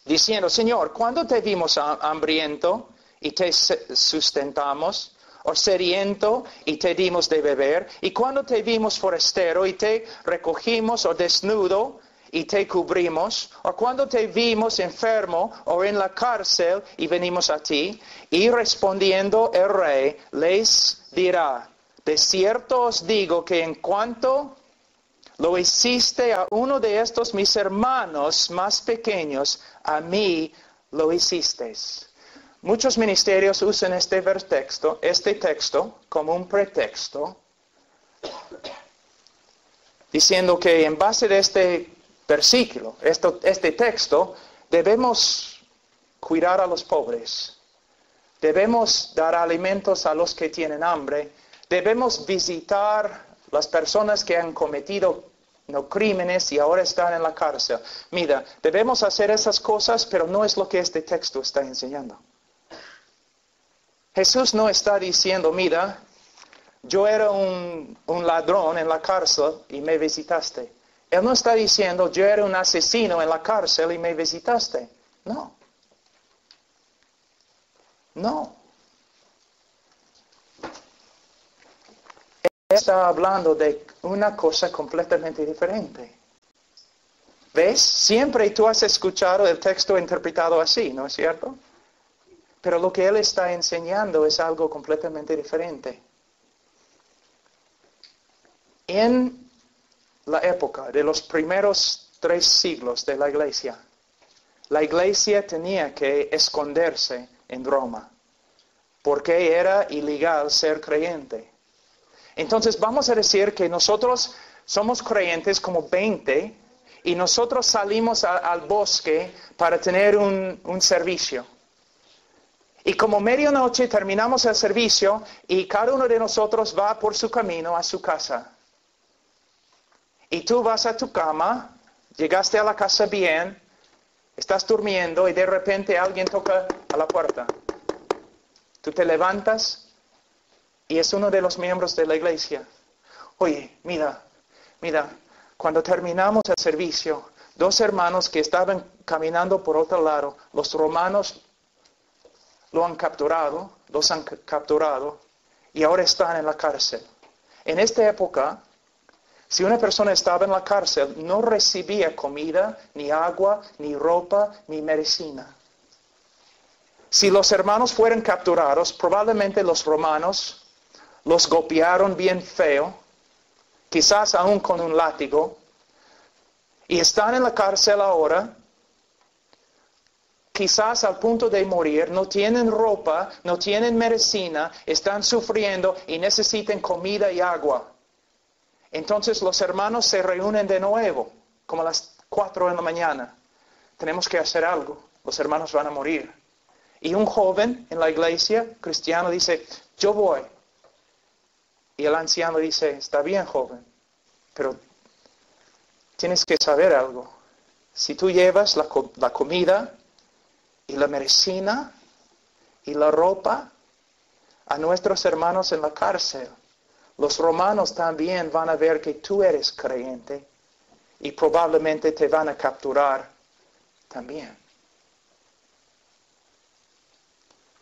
diciendo: Señor, ¿cuándo te vimos hambriento y te sustentamos? ¿O sediento y te dimos de beber? ¿Y cuándo te vimos forastero y te recogimos? ¿O desnudo y te cubrimos? ¿O cuando te vimos enfermo o en la cárcel y venimos a ti? Y respondiendo el rey les dirá: de cierto os digo que en cuanto lo hiciste a uno de estos mis hermanos más pequeños, a mí lo hicisteis. Muchos ministerios usan este texto como un pretexto, diciendo que en base de este versículo, este texto, debemos cuidar a los pobres, debemos dar alimentos a los que tienen hambre, debemos visitar las personas que han cometido crímenes y ahora están en la cárcel. Mira, debemos hacer esas cosas, pero no es lo que este texto está enseñando. Jesús no está diciendo: mira, yo era un ladrón en la cárcel y me visitaste. Él no está diciendo: yo era un asesino en la cárcel y me visitaste. No. No. Él está hablando de una cosa completamente diferente. ¿Ves? Siempre tú has escuchado el texto interpretado así, ¿no es cierto? Pero lo que Él está enseñando es algo completamente diferente. En la época de los primeros 3 siglos de la iglesia tenía que esconderse en Roma, porque era ilegal ser creyente. Entonces vamos a decir que nosotros somos creyentes como 20 y nosotros salimos al bosque para tener un servicio. Y como medianoche terminamos el servicio y cada uno de nosotros va por su camino a su casa. Y tú vas a tu cama, llegaste a la casa bien, estás durmiendo y de repente alguien toca a la puerta. Tú te levantas y es uno de los miembros de la iglesia. Oye, mira, cuando terminamos el servicio, 2 hermanos que estaban caminando por otro lado, los romanos los han capturado y ahora están en la cárcel. En esta época, si una persona estaba en la cárcel, no recibía comida, ni agua, ni ropa, ni medicina. Si los hermanos fueron capturados, probablemente los romanos los golpearon bien feo, quizás aún con un látigo, y están en la cárcel ahora, quizás al punto de morir, no tienen ropa, no tienen medicina, están sufriendo y necesitan comida y agua. Entonces los hermanos se reúnen de nuevo, como a las 4 de la mañana. Tenemos que hacer algo, los hermanos van a morir. Y un joven en la iglesia cristiano dice, yo voy. Y el anciano dice, está bien, joven, pero tienes que saber algo. Si tú llevas la comida y la medicina y la ropa a nuestros hermanos en la cárcel, los romanos también van a ver que tú eres creyente y probablemente te van a capturar también.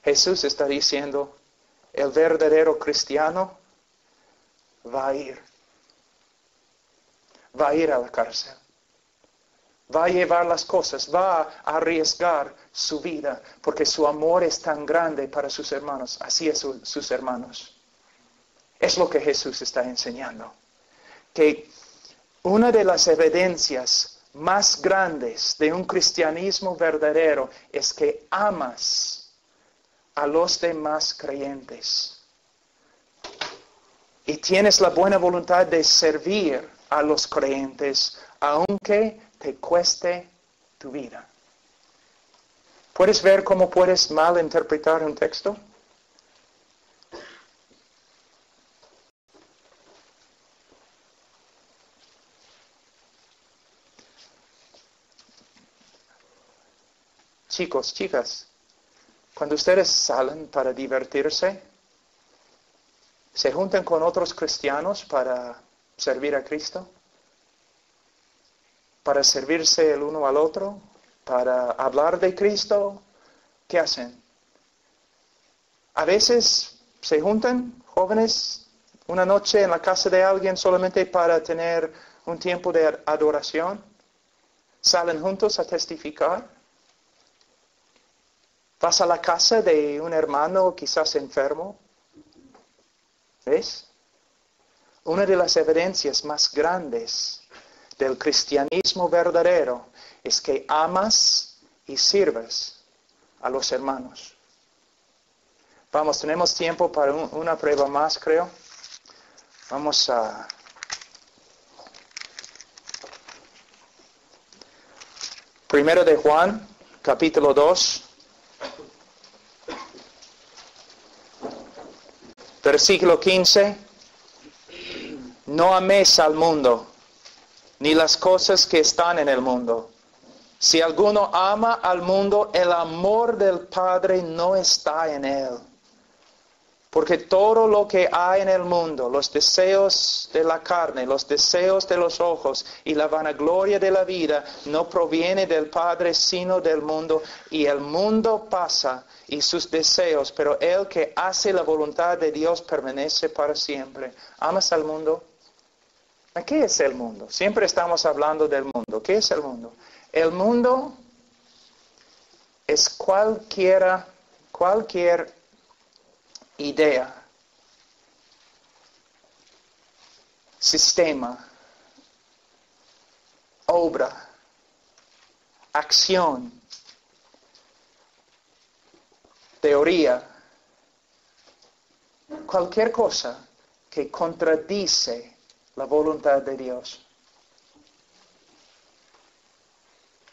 Jesús está diciendo, el verdadero cristiano va a ir a la cárcel, va a llevar las cosas, va a arriesgar su vida, porque su amor es tan grande para sus hermanos, así es sus hermanos. Es lo que Jesús está enseñando. Que una de las evidencias más grandes de un cristianismo verdadero es que amas a los demás creyentes. Y tienes la buena voluntad de servir a los creyentes, aunque te cueste tu vida. ¿Puedes ver cómo puedes malinterpretar un texto? Chicos, chicas, cuando ustedes salen para divertirse, ¿se juntan con otros cristianos para servir a Cristo? ¿Para servirse el uno al otro? ¿Para hablar de Cristo? ¿Qué hacen? A veces se juntan jóvenes una noche en la casa de alguien solamente para tener un tiempo de adoración. Salen juntos a testificar. Vas a la casa de un hermano quizás enfermo. ¿Ves? Una de las evidencias más grandes del cristianismo verdadero es que amas y sirves a los hermanos. Vamos, tenemos tiempo para una prueba más, creo. Vamos a... Primero de Juan, capítulo 2. Versículo 15. No améis al mundo, ni las cosas que están en el mundo. Si alguno ama al mundo, el amor del Padre no está en él. Porque todo lo que hay en el mundo, los deseos de la carne, los deseos de los ojos y la vanagloria de la vida, no proviene del Padre, sino del mundo. Y el mundo pasa y sus deseos, pero el que hace la voluntad de Dios permanece para siempre. ¿Amas al mundo? ¿Qué es el mundo? Siempre estamos hablando del mundo. ¿Qué es el mundo? El mundo es cualquier idea, sistema, obra, acción, teoría, cualquier cosa que contradice la voluntad de Dios.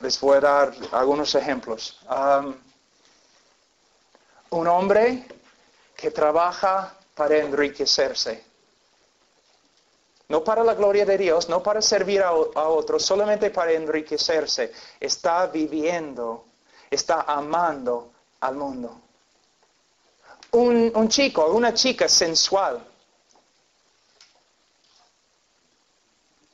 Les voy a dar algunos ejemplos. Un hombre que trabaja para enriquecerse. No para la gloria de Dios, no para servir a otros, solamente para enriquecerse. Está viviendo, está amando al mundo. Un chico, una chica sensual,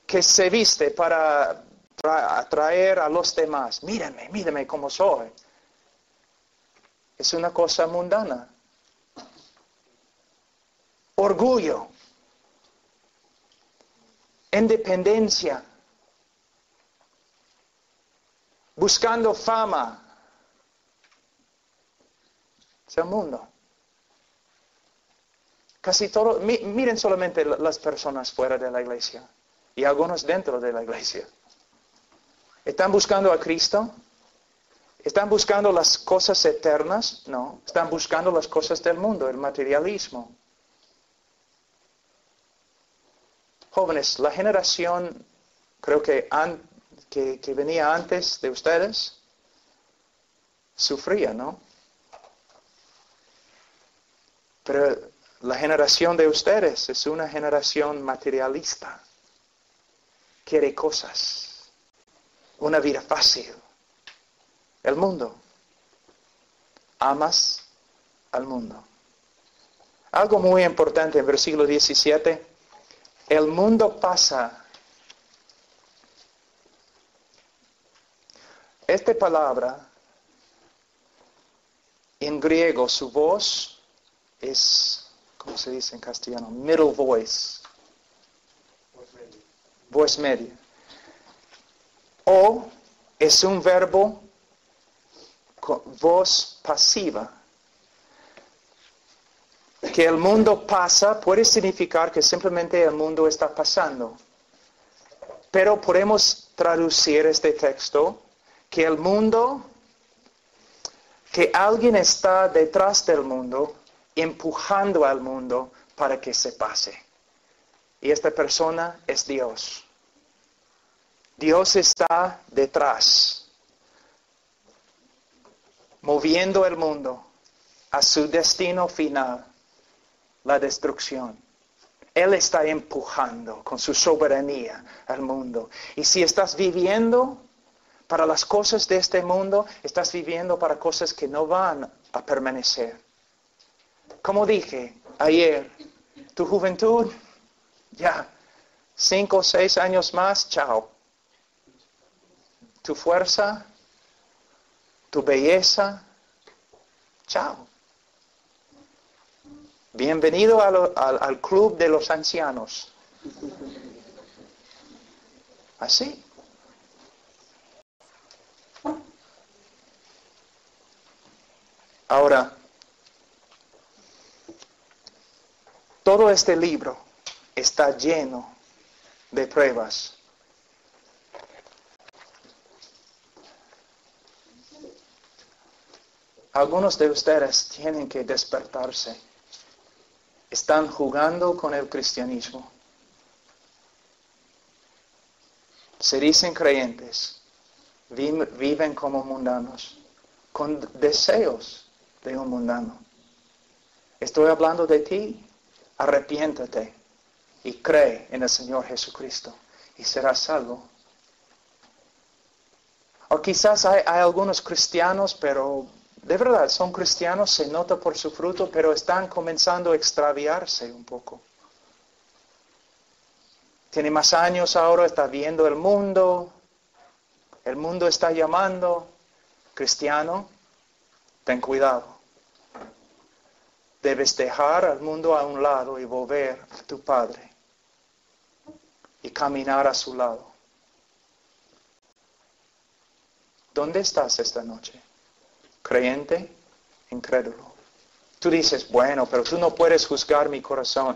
que se viste para atraer a los demás. Mírame como soy. Es una cosa mundana. Orgullo, independencia, buscando fama. Es el mundo. Casi todo, miren solamente las personas fuera de la iglesia y algunos dentro de la iglesia. ¿Están buscando a Cristo? ¿Están buscando las cosas eternas? No, están buscando las cosas del mundo, el materialismo. Jóvenes, la generación, creo que venía antes de ustedes, sufría, ¿no? Pero la generación de ustedes es una generación materialista. Quiere cosas, una vida fácil. El mundo. Amas al mundo. Algo muy importante en versículo 17. El mundo pasa. Esta palabra, en griego, su voz es, ¿cómo se dice en castellano? Middle voice. Voz media. O es un verbo con voz pasiva. Que el mundo pasa puede significar que simplemente el mundo está pasando. Pero podemos traducir este texto que el mundo, que alguien está detrás del mundo, empujando al mundo para que se pase. Y esta persona es Dios. Dios está detrás, moviendo el mundo a su destino final, la destrucción. Él está empujando con su soberanía al mundo. Y si estás viviendo para las cosas de este mundo, estás viviendo para cosas que no van a permanecer. Como dije ayer, tu juventud, ya, 5 o 6 años más, chao. Tu fuerza, tu belleza, chao. Bienvenido al club de los ancianos. Así. Ahora, todo este libro está lleno de pruebas. Algunos de ustedes tienen que despertarse. Están jugando con el cristianismo. Se dicen creyentes, viven como mundanos, con deseos de un mundano. Estoy hablando de ti, arrepiéntate y cree en el Señor Jesucristo y serás salvo. O quizás hay algunos cristianos, pero de verdad son cristianos, se nota por su fruto, pero están comenzando a extraviarse un poco. Tiene más años ahora, está viendo el mundo está llamando. Cristiano, ten cuidado. Debes dejar al mundo a un lado y volver a tu Padre y caminar a su lado. ¿Dónde estás esta noche? ¿Creyente? Incrédulo. Tú dices, bueno, pero tú no puedes juzgar mi corazón.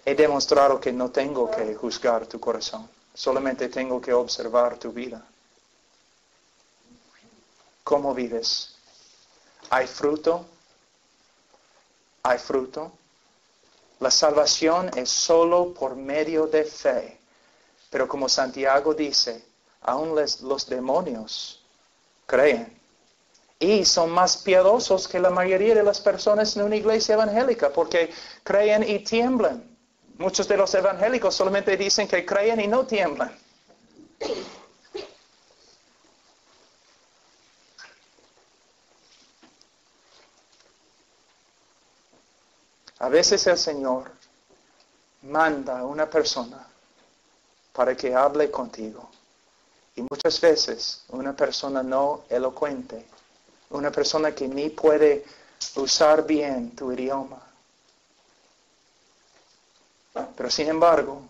He demostrado que no tengo que juzgar tu corazón. Solamente tengo que observar tu vida. ¿Cómo vives? ¿Hay fruto? ¿Hay fruto? La salvación es solo por medio de fe. Pero como Santiago dice, aún los demonios creen. Y son más piadosos que la mayoría de las personas en una iglesia evangélica porque creen y tiemblan. Muchos de los evangélicos solamente dicen que creen y no tiemblan. A veces el Señor manda a una persona para que hable contigo. Y muchas veces una persona no elocuente, una persona que ni puede usar bien tu idioma. Pero sin embargo,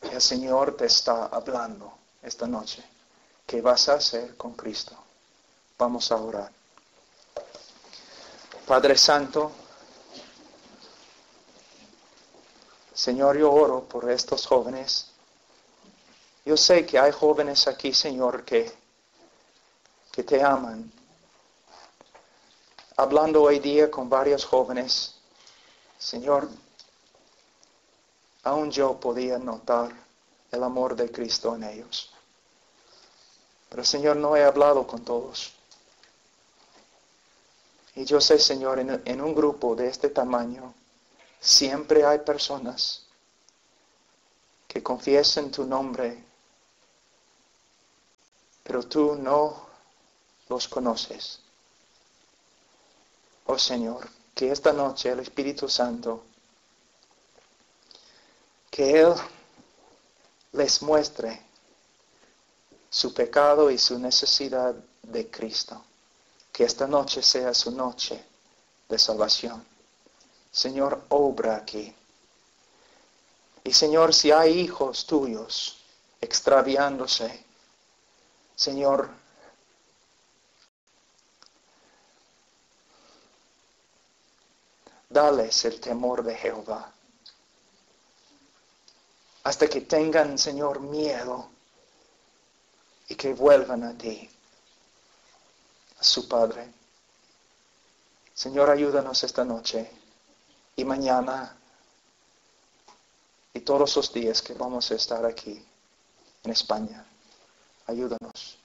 el Señor te está hablando esta noche. ¿Qué vas a hacer con Cristo? Vamos a orar. Padre Santo, Señor, yo oro por estos jóvenes. Yo sé que hay jóvenes aquí, Señor, que te aman. Hablando hoy día con varios jóvenes, Señor, aún yo podía notar el amor de Cristo en ellos. Pero Señor, no he hablado con todos. Y yo sé, Señor, en un grupo de este tamaño, siempre hay personas que confiesan tu nombre, pero tú no los conoces. Oh Señor, que esta noche el Espíritu Santo, que Él les muestre su pecado y su necesidad de Cristo. Que esta noche sea su noche de salvación. Señor, obra aquí. Y Señor, si hay hijos tuyos extraviándose, Señor, dales el temor de Jehová. Hasta que tengan, Señor, miedo y que vuelvan a ti, a su Padre. Señor, ayúdanos esta noche y mañana y todos los días que vamos a estar aquí en España. Ayúdanos.